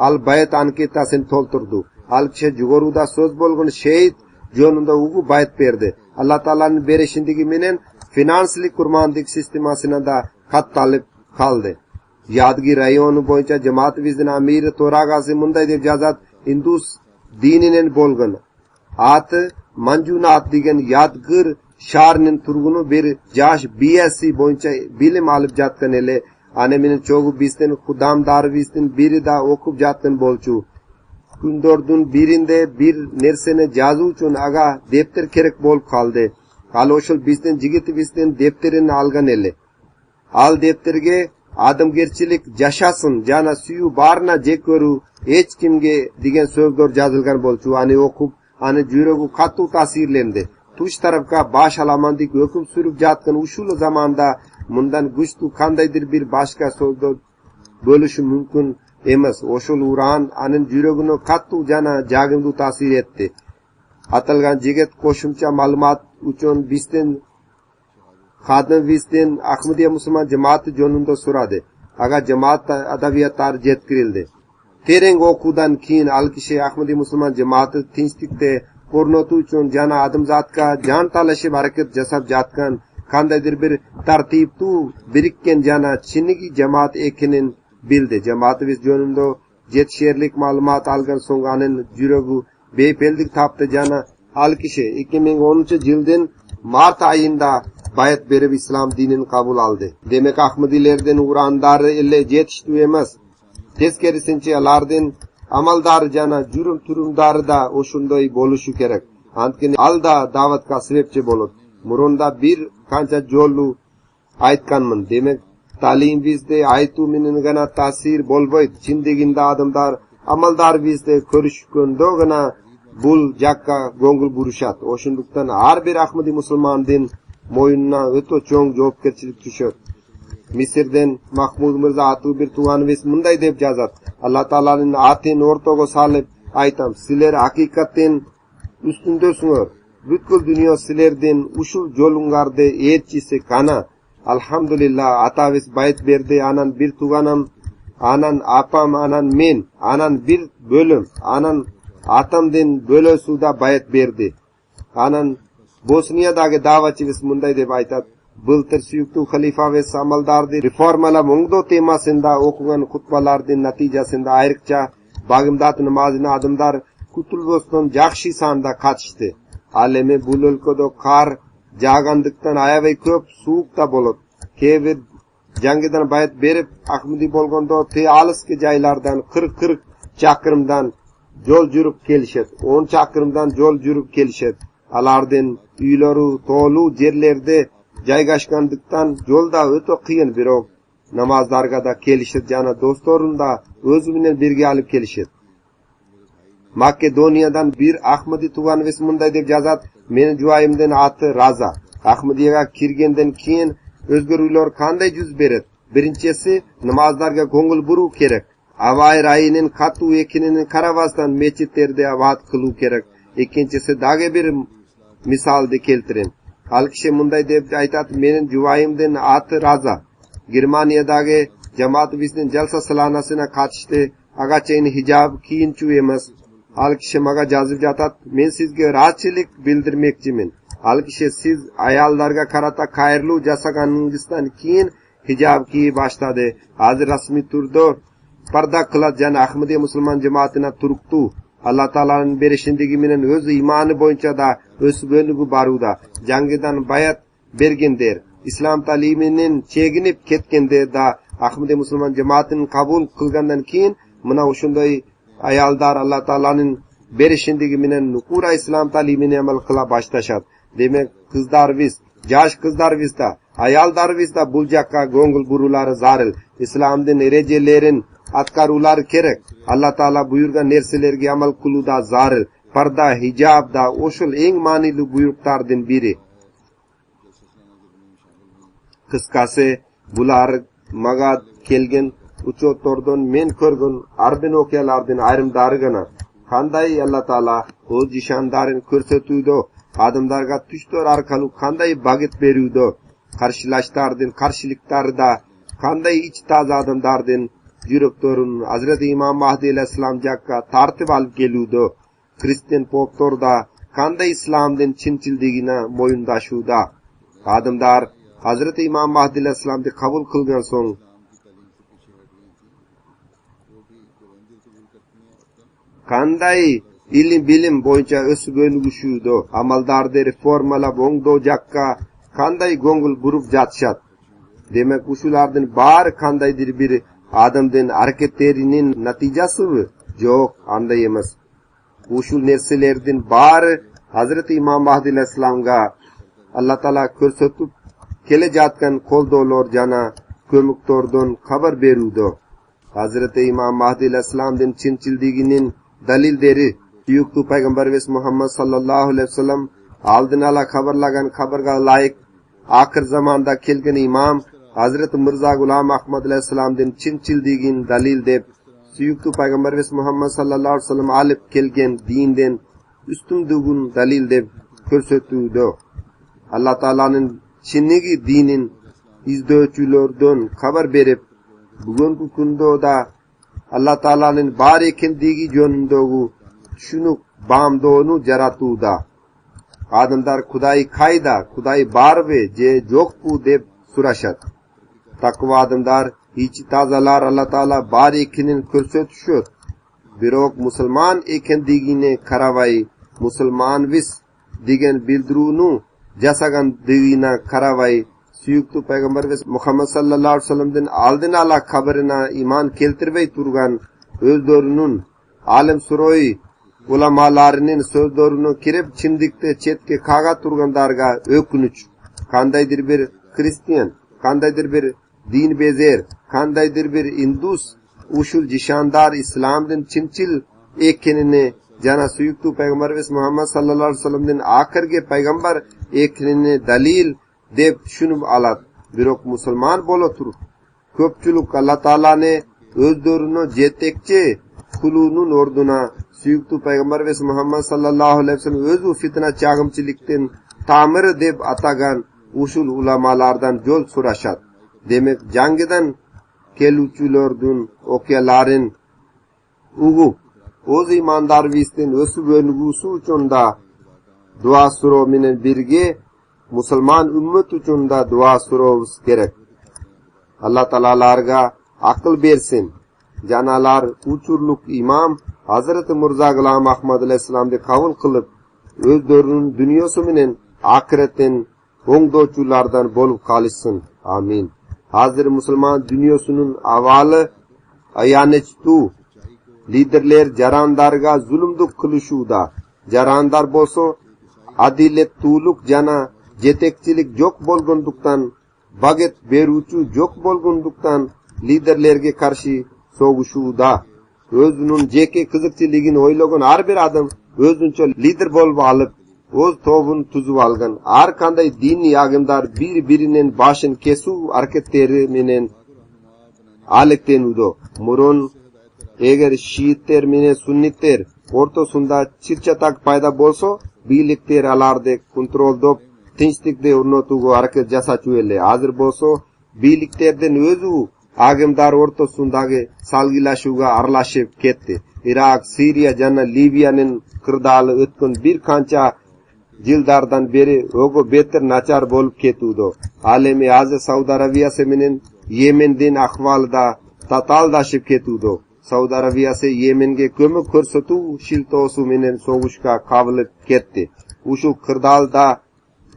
Al bayat anketasini to'ldirdi. Al kishi jugoruda so'z bo'lgan shahid jonunda u bayat berdi. Allah Taolaning berishindagi menen finanslik kurmandik sistemasida da xat talib qoldi. Yadgir rayoni bo'yicha Jamaat vizning amiri to'rag'asi munday deb jazat Indus dininin bo'lgan. Ati Manjunat degan Yadgir shahrning turguni bir jash BSc bo'yicha bilim olib jatgan ele. Ana mening cho'g'ib bizdan xudamdar bizdan birida o'qib jatgan bo'lchu. Kundordun birinde bir nerseni jazu uchun aga depter kerak bo'lib qoldi. Al o'shul bizdan jigiti bizdan depterini olgan ele. Al depterga adamgerchilik jashasin jana suyu barna jekoru hech kimga degan so'zlar yozilgan bo'lchu. Ani o'qib ani yuragi qattiq ta'sirlandi. Tush tarafga bosh alamandik hukm surib jatgan ushul zamonda mundan gushtu qandaydir bir boshqa so'zlar bo'lishi mumkin emas. O'shul uran anin yuragini qattiq jana jagimdu ta'sir etdi. Atalgan jigit qo'shimcha ma'lumot uchun bizdan Xadim Vistin Ahmadiya musulmon jamoati jonunda so'radi. Agar jamoat adabiyotlar jetkirildi. Tereng o'quvdan keyin al-kishi Ahmadiya musulmon jamoati tinchlikda ko'rinoti uchun jana odamzodga jon talashib harakat jasab jatgan qandaydir bir tartibtu birikkan jana chinnigi jamoat ekinin bildi. Jamoat biz jonunda jet sherlik ma'lumot olgan so'ng anin yuragi bepeldik topdi jana al-kishi 2010-yildan mart oyida bayat berib islom dinini qabul oldi. Demak Ahmadilerden urandari ille jetishdi emas. Teskarisincha ulardan amaldor jana jurum turumdari da o'shunday bo'lishi kerak. Antkini alda da'vatga sababchi bo'ladi. Murunda bir qancha jo'lu aytganman. Demak ta'lim bizda aytu meningana ta'sir bo'lmaydi. Chindiginda odamlar amaldor bizda ko'rishgandogina bul jakka go'ngil burushat. O'shundukdan har bir Ahmadi musulmondan mo'yinna o'ta cho'ng javobgarchilik tushadi. Misrdan Mahmud Mirza atu bir tuganimiz munday deb jazat. Allah Taolaning atini o'rtaga solib aytam, sizlar haqiqatan ustundasizlar. Butkul dunyo sizlardan ushul yo'lingizda elchisi kana. Alhamdulillah atavis bayt berdi. Anan bir tuganam, anan apam, anan men, anan bir bo'lim, anan atamdan bo'losuda bayt berdi. Anan Bosniyadagi da'vatchimiz munday deb aytadi. Bultir suyuktu xalifa ve amaldardi reformala mungdo temasida o'qigan xutbalarning natijasida ayriqcha Bag'dod namozini odamlar Kutulboston yaxshi sonda qatishdi. Alemi bululkodo qor jag'andiqdan ayavay ko'p suvda bo'ladi. Kevir jangidan bayat berib Ahmadi bo'lganda te aliski joylardan 40 chaqirimdan yo'l yurib kelishadi. 10 chaqirimdan yo'l yurib kelishadi. Alardan uylari to'lu yerlarda joylashganlikdan yo'lda o'ta qiyin biroq namozlarga da kelishib jana do'stlarini da o'zi bilan birga olib kelishadi. Makedoniyadan bir Ahmadi tuğanves munday deb yazat, menin juayimden atı Raza. Ahmadiyaga kirgenden keyin özgörülөр kanday yüz beret? Birinchisi, namazlarga ko'ngil buruv kerak. Avay rayinin katu ekinini karavasdan mechitlerde avat kılıv kerak. Ikkinchisi, dage bir misalni keltirin. Al kishi munday deb aytat, menin juayimden atı Raza. Germaniyadagi jamoatimizning jalsa salonasina qatishdi. Agachayin hijab kiyinchu emas. Al kishi maga jazib jatat, men sizga rahatchilik bildirmoqchiman. Al kishi siz ayollarga qarata xayrli jasaganingizdan keyin hijab kiyi boshladi. Hozir rasmiy turda parda qilat jana Ahmadiya musulmon jamoatina turibdi. Alloh taolaning berishindigi bilan o'z iymoni bo'yicha da o'sib o'nigi baruda. Jangidan bayat bergandir. Islom ta'limining cheginib ketganda da Ahmadiya musulmon jamoatini qabul qilgandan keyin mana o'shunday ayollar Alloh taolaning berishindigi bilan nuqura islom ta'limini amal qila boshlashadi. Demak, qizlarimiz, yosh qizlarimizda, ayollarimizda bu jakka ko'ngil burulari zaril. Islomning erejelerin atkaruvlar kerak. Alloh taolo buyurgan narsalarga amal qiluvda zaril. Parda, hijob da o'shul eng ma'nili buyruqlardan biri. Qisqasi, bular maga kelgan uchotordan men ko'rgan arbin o'qiyalardan ayrimlarigina qanday Alloh taolo o'z jishandarini ko'rsatuvdi, odamlarga tushlar orqali qanday bag'it beruvdi, qarshilashlardan qarshiliklarda qanday ich toza odamlardan yuribtorin Hazrati Imom Mahdi alayhissalom jakka tartib olib keluvdi. Kristian poptorda qanday islomdan chinchildigini mo'yindashuvda. Odamlar Hazrati Imom Mahdi alayhissalomni qabul qilgan so'ng qanday ilm bilim bo'yicha o'sib o'nigishuvdi. Amaldarni reformalab o'ngdo jakka qanday ko'ngil burib jatishadi. Demak, shulardan bari qandaydir bir odamdan harakatlarining natijasimi? Yo'q, anday emas. Shu narsalardan bari Hazrati Imom Mahdi alayhissalomga Alloh taolo ko'rsatib kelajatgan qo'ldovlar jana ko'miktordan xabar beruvdi. Hazrati Imom Mahdi alayhissalomning chinchildigining dalillari Buyuk Payg'ambarimiz Muhammad sallallohu alayhi vasallam oldin ala xabarlagan xabarga loyiq oxir zamonda kelgan imom Hazrati Mirzo G'ulom Ahmad alayhissalomdan chinchildigin dalil deb Buyuk Payg'ambarimiz Muhammad sallallohu alayhi vasallam olib kelgan dindan ustundugun dalil deb ko'rsatuvdi. Alloh taolaning chinnigi dinin izlovchilardan xabar berib, bugungi kunda da Alloh taolaning bor ekendigi yonidagi tushunib bamdonu jaratuvda. Odamlar Xudoy qayda, Xudoy bormi, je yo'qmi deb so'rashadi. Taqvo odamlar hech tozalar Alloh taolo bor ekanini ko'rsatishadi. Biroq musulmon ekanligini qaravay, musulmonvis degan bildiruvni jasaganligini qaravay, Buyuk Payg'ambarimiz Muhammad sallallohu alayhi vasallamdan oldin ala xabarina iymon keltirmay turgan o'zlarining alim suroy ulamolarining so'zlarini kirib chimdikda chetga qag'a turganlarga o'kinch. Qandaydir bir kristian, qandaydir bir din bezer, qandaydir bir indus ushul jishandar islomdan chinchil ekanini jana Buyuk Payg'ambarimiz Muhammad sallallohu alayhi vasallamdan oxirgi payg'ambar ekanini dalil deb tushunib oladi. Biroq musulmon bo'la turib ko'pchilik Alloh taolani o'zlarini jetekchi quluning o'rnina Buyuk Payg'ambarimiz Muhammad sallallohu alayhi vasallam o'zi fitna chag'imchilikdan ta'miri deb atagan ushul ulamolardan yo'l so'rashadi. Demak, jangidan keluvchilardan o'qiyalarin ugu o'z iymondorlig'idan o'sib o'ngusi uchun da duo so'rovini birga musulmon ummat uchun da duo so'rovimiz kerak. Alloh taololarga aql bersin. Janalar uchurlik imom Hazrati Mirzo G'ulom Ahmad alayhissalomni qabul qilib, o'zlarining dunyosi bilan oxiratdan o'ngdovchilardan bo'lib qolishsin. Amin. Hozir musulmon dunyosining avvali ayanechtu liderlar jarandorga zulmduk qilishuvda. Jarandor bo'lsa adilatuluk jana jetekchilik yo'q bo'lganlikdan, baget beruvchi yo'q bo'lganlikdan liderlarga qarshi so'g'ishuvda. özünün jeke kızıkçılıgyn oylagan har bir adam özünçe lider bolup alıp öz tobun tuzup algan. Har kanday dini agimdar bir-birinin başın kesu hareketleri menen aлекtenуdo. Murun eger şiitler menen sunnitler ortasında çirçatak payda bolsa, bilikler alardı kontroldop tinchlikde ornotugo hareket jasaçu ele. Hazır bolsa biliklerden özü agimdar ortasındagi salgilashuga aralashib ketdi. Irak, Siriya jana Liviyanın kırdalı ötkün bir kança jildardan beri ogo beter nachar bolup ketudo. Alemi azı Saudi Arabiyası menen Yemendin ahvalda tataldashib ketudo. Saudi Arabiyası Yemenге kömök körsetu şiltosu menen soğuşka kavılıp ketdi. Uşu kırdalda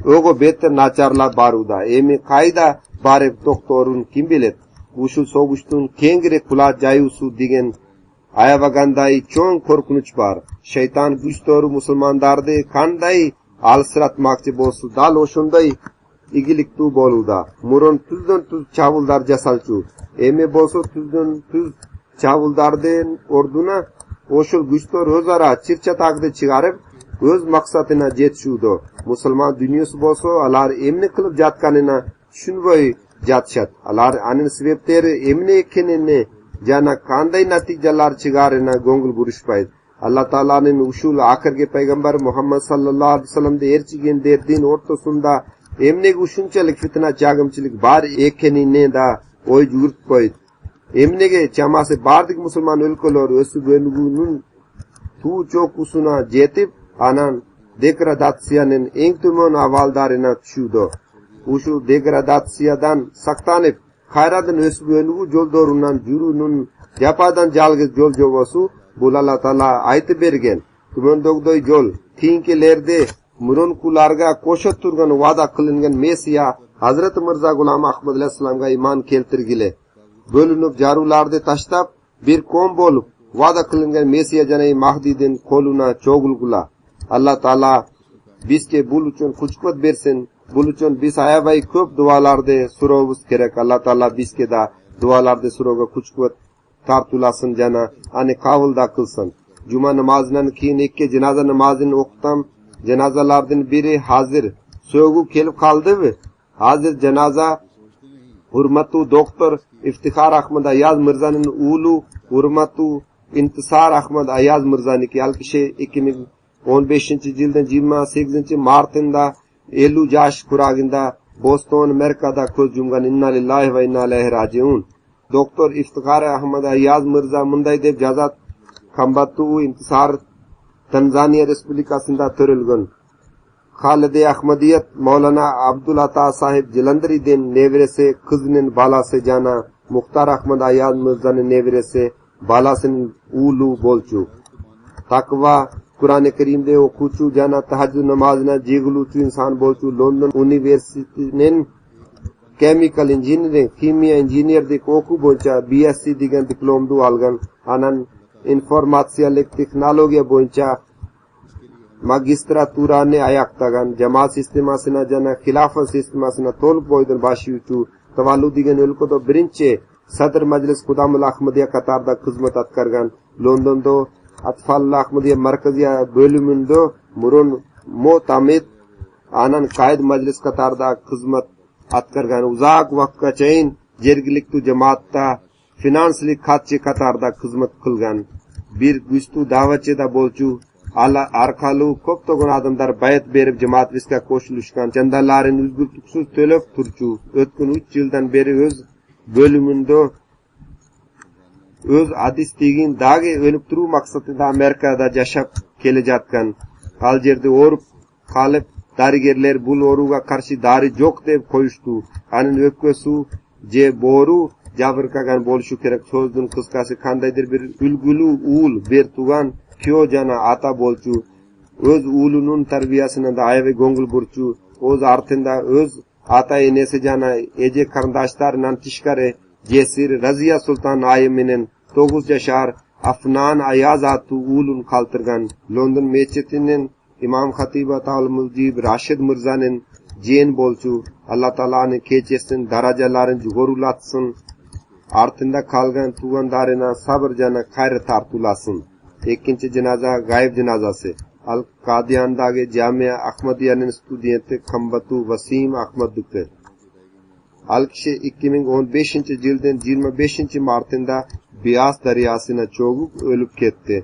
ogo beter nacharla baruda. Emi kayda barep doktorun kim bilet? Uşu soğuştun kengire kula jayusu digen ayabaganday çoğun korkunuç bar. Şeytan güçtoru musulmandardı kanday alsıratmakçı bolsu dal oşunday igiliktu boluda. Murun tüzdön tüz çavuldar jasalçu. Emi bolsu tüzdön tüz çavuldarden orduna oşul güçtor özara çirçatagdı çıgarıp öz maksatına jetşudo. Musulman dünyası bolsu alar emni kılıp jatkanına şunboy jatşat. Alar anin sebepleri emni ekenini jana kanday natijalar çıgarına gongul buruşpaydı. Allah Ta'ala'nın uşul akırge peygamber Muhammed sallallahu aleyhi ve sellem'de erçigen derdin ortasında emnege uşunçalik fitna çagımçılık bar ekenine da oy yurtpaydı. Emnege çaması bardık musulman ülkeler ösü bölümünün tu çok usuna jetip anan degradatsiyanın en tümön avaldarına düşüdü. Uşu degradatsiyadan saktanıp hayradın ösü bölümü joldorunan jürünün japadan jalgız jol jobosu bul Allah Ta'ala aytı bergen. Tümöndogdoy jol tinkelerde murun kularga koşat turgan vada kılıngan Mesiya Hazreti Mirza Gulam Ahmad aleyhisselamga iman keltirgile. Bölünüp jarulardı taştap bir kom bolup vada kılıngan Mesiya janay Mahdidin koluna çoğulgula. Allah Ta'ala bizke bul uchun kuchquvvat bersin. Bul uchun biz ayabay köp dualarda so'rovimiz kerak. Allah Ta'ala bizke da dualarda so'rovga kuchquvvat tartulasın jana ani kavulda kılsın. Cuma namazından keyin ikki cenaza namazını okutam. Cenazalardan biri hazır. Söğü kelip kaldı. Hazır cenaza hurmatu doktor İftihar Ahmad Ayaz Mirza'nın oğlu hurmatu İntisar Ahmad Ayaz Mirza'niki alkışı 2015 yıldan 28 Mart'ında 50 yaş kuragında Boston Amerika'da koz jumgan inna lillahi ve inna ileyhi raciun. Doktor İftihar Ahmad Ayaz Mirza munday deb jazat Kambatu İntisar Tanzaniya Respublikasında törülgün. Halide Ahmadiyet Maulana Abdul Ata sahib Jalandhari'den nevresi kızının balası jana Muhtar Ahmad Ayaz Mirza'nın nevresi balasının oğlu bolçu. Takva Kur'an-ı Kerim'de okuçu jana tahajjud namazına jeguluçu insan bolçu. London Üniversitesi'nin Chemical Engineering, Kimya Engineer'dik oku boyunca BSc degan diplomdu algan. Anan informatsiyalik texnologiya boyunca magistraturani ayaktagan. Jamoat sistemasina jana xilofat sistemasina to'liq boydan boshlovchi tavallud degan o'lkada birinchi Sadr Majlis Qudamul Ahmadiya qatorida xizmat atkargan. Londonda Atfal Ahmadiya markaziy bo'limida murun mo'tamid anan qaid majlis qatorida xizmat atkargan. Uzoq vaqtgachayin jergiliktu jamoatda finanslik xatchi qatorida xizmat qilgan. Bir güçlü davatçıda bolçu Allah arkalı koptogun adamlar bayat berip cemaatvisga koşuluşkan candaların üzgürtüksüz tölöp turçu. Ötkün 3 yıldan beri öz bölümünde öz hadis degin dagi önüp turu maksatında Amerika'da yaşap kelejatkan. Aljer'de orup kalıp darigerler bul oruga karşı dari yok deb koyuştu. Anın öpkösü je boru jabırkagan boluşu kerek. Sözdün kıskası kandaydır bir ülgülü uğul bir tugan kyo jana ata bolçu. Öz uğulunun tarbiyasına da ayavi gongul burçu. Öz artında öz ata enesi jana ece karandaşlarından tişkare Jesir Razia Sultan Ayeminin 9 yaşar Afnan Ayaz atı uğulun kaltırgan. London meçetinin İmam Hatiba Ta'al Mujib Rashid Mirza'nın jen bolçu. Allah Ta'ala'nın keçesin darajaların jugorulatsın. Artında kalgan tuğandarına sabır jana khayr tartulasın. İkinci cenaza gayb cenazası. Al-Qadiyan'dagi Jamia Ahmadiyaning studenti Qambatu Vasim Ahmadduki. Al-kishi 2015-yilning 25-martida Biyas daryosini cho'gib o'lib ketdi.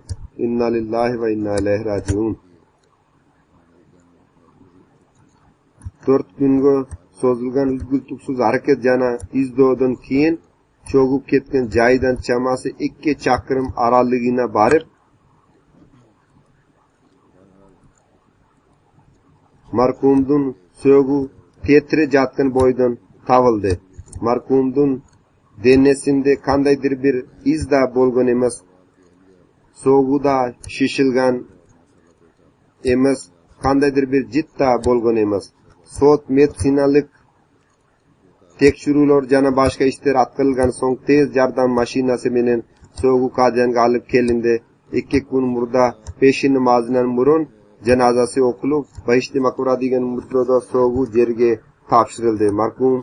Inna lillahi va inna ilayhi rajiun. 4 kunga so'zilgan uzluksiz harakat yana izdodan keyin cho'gib ketgan joydan chamasi 2 chaqirim araligina borib marhumdun sögü tetire jatgan boydan tavildi. Marhumdun denesinde qandaydir bir izda bo'lgan emas. Soğuda shishilgan emas, qandaydir bir jitda bo'lgan emas. Sot meditsinalik tekshiruvlar jana boshqa ishlar atqilgan so'ng tez yordam mashinasi bilan so'g'u qadiyanga olib kelindi. 2 kun murda peshin namozidan burun janozasi o'qilib, Bahishti Maqbara degan mutroda so'g'u yerga topshirildi. Marhum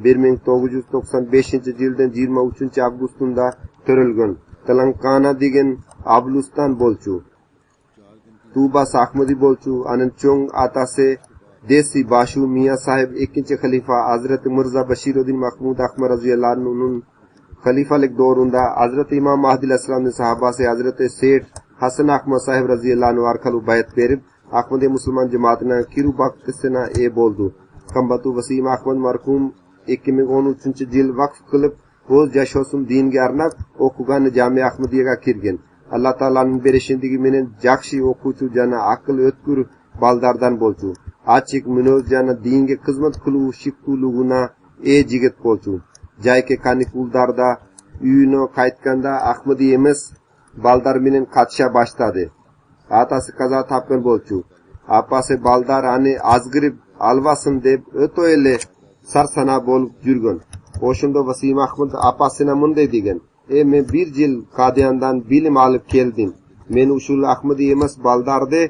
1995-yildan 23-avgustda to'rilgan. Talankana degan Ablustan bo'lchu. Tuba Ahmadi bo'lchu. Anin cho'ng atasi Desi Bashu Miya sahib 2-xalifa Hazrat Mirza Bashiruddin Mahmud Ahmad radhiyallahu anhu'nun xalifalik davrida Hazrat Imom Mahdi alayhissalomning sahabasi Hazrat Seyid Hasan Ahmad sahib radhiyallahu anhu orqali bayat berib, Ahmadi musulmon jamoatining kiru baxtisina bo'ldi. Qambatu Vasim Ahmad marhum 2013-yil vaqf qilib, o'z jashosin dinga arnab o'qigan Jamia Ahmadiyaga kirgan. Alloh taolaning berishindagi menen yaxshi o'quvchi jana aql o'tkur baldardan bo'lchu. Açık minoz jana dinga xizmat qilib shiquluguna jigit bo'lchu. Jayke kanikuldarda uyini qaytganda Ahmadi emas, baldar bilan qatnasha boshladi. Atasi qazo topgan bo'lchu. Apasi baldar ani azgirib alvasin deb o'to'yle sarsana bo'lib yurgan. O'shunda Vasim Ahmad apasina bunday degan: men 1 yil Qadiyandan bilim olib keldim. Men ushul Ahmadi emas, baldarde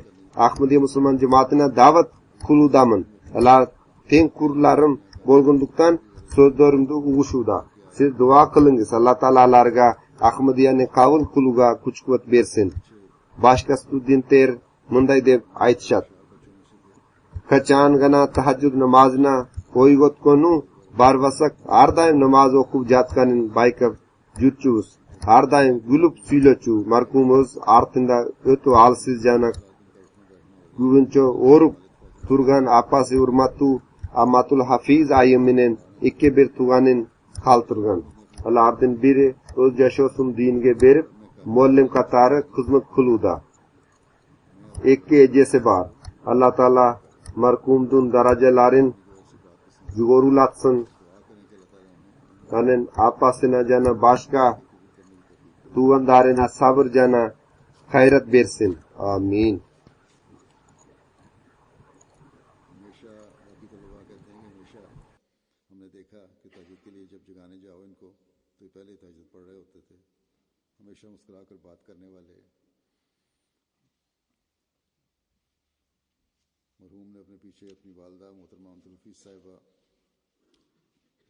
Ahmadi musulmon jamoatine da'vat qiluvdaman. Ular tengqurlarim bo'lganlikdan so'zlarimni uyg'ushuvda. Siz duo qilingiz, Alloh taololarga Ahmadiyani qabul qiluvga kuch-quvvat bersin. Boshqa studentlar bunday deb aytishadi: qachongina tahajjud namozini qo'yayotganu barvasak har doim namoz o'qib jatganin bayqab yurchuz. Har doim gulib suylachu. Marhumimiz ortinda o'tib alsiz jana guvincho o'rib turgan apasi Hurmatu Amatul Hafiz ayiminin 2 tuganin qaltirgan. Ulardan biri o'z jashosin dinga berib, muallim qatori xizmat qiluvda. 2 ejesi bor. Alloh taolo marhumdun darajalarin yugorulatsin. Anin apasina jana boshqa tugandarina sabr jana xayrat bersin. Amin. पहले तहज्जुद पढ़ रहे होते थे. हमेशा मुस्कुराकर बात करने वाले. मरहूम ने अपने पीछे अपनी वालदा मोहतरमा अब्दुल हफीज साहिबा,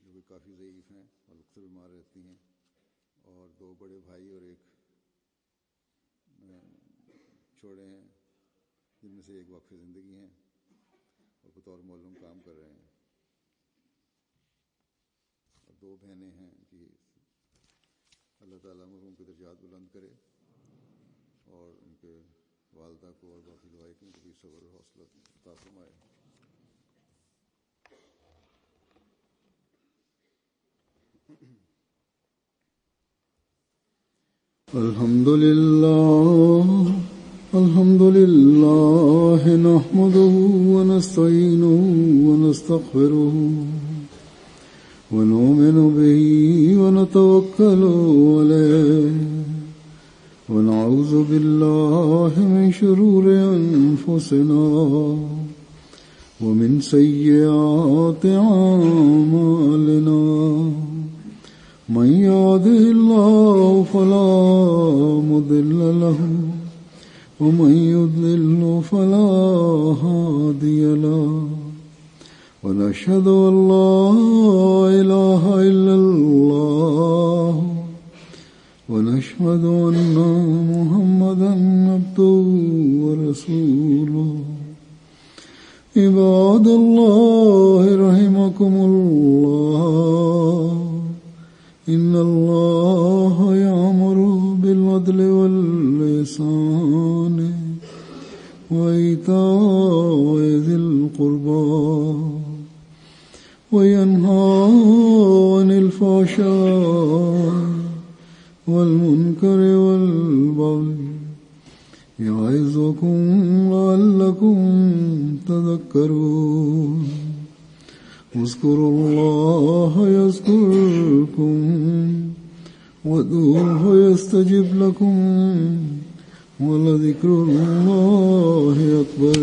जो कि काफ़ी ज़ईफ़ हैं और अक्सर बीमार रहती हैं, और 2 बड़े भाई और 1 छोड़े हैं, जिनमें से 1 वक्फ़ ज़िंदगी हैं और बतौर मौलूम काम कर रहे हैं, और 2 बहनें हैं. कि अल्लाह ताला मरहूम के दर्जात बुलंद करे और उनके वालदा को और बाकी दुआएं की कभी सब्र और हौसला अता फरमाए. अल्हम्दुलिल्लाह नहमदुहु व नस्तईनुहु व नस्तगफिरुहु ونؤمن به ونتوكل عليه ونعوذ بالله من شرور أنفسنا ومن سيئات أعمالنا من يهده الله فلا مضل له ومن يضلل فلا هادي له ونشهد أن لا إله إلا الله ونشهد أن محمدا عبده ورسوله عباد الله رحمكم الله إن الله يأمر بالعدل والإحسان وإيتاء ذي القربى وينهى عن الفحشاء والمنكر والبغي يعظكم لعلكم تذكرون اذكروا الله يذكركم وادعوه يستجب لكم ولذكر الله أكبر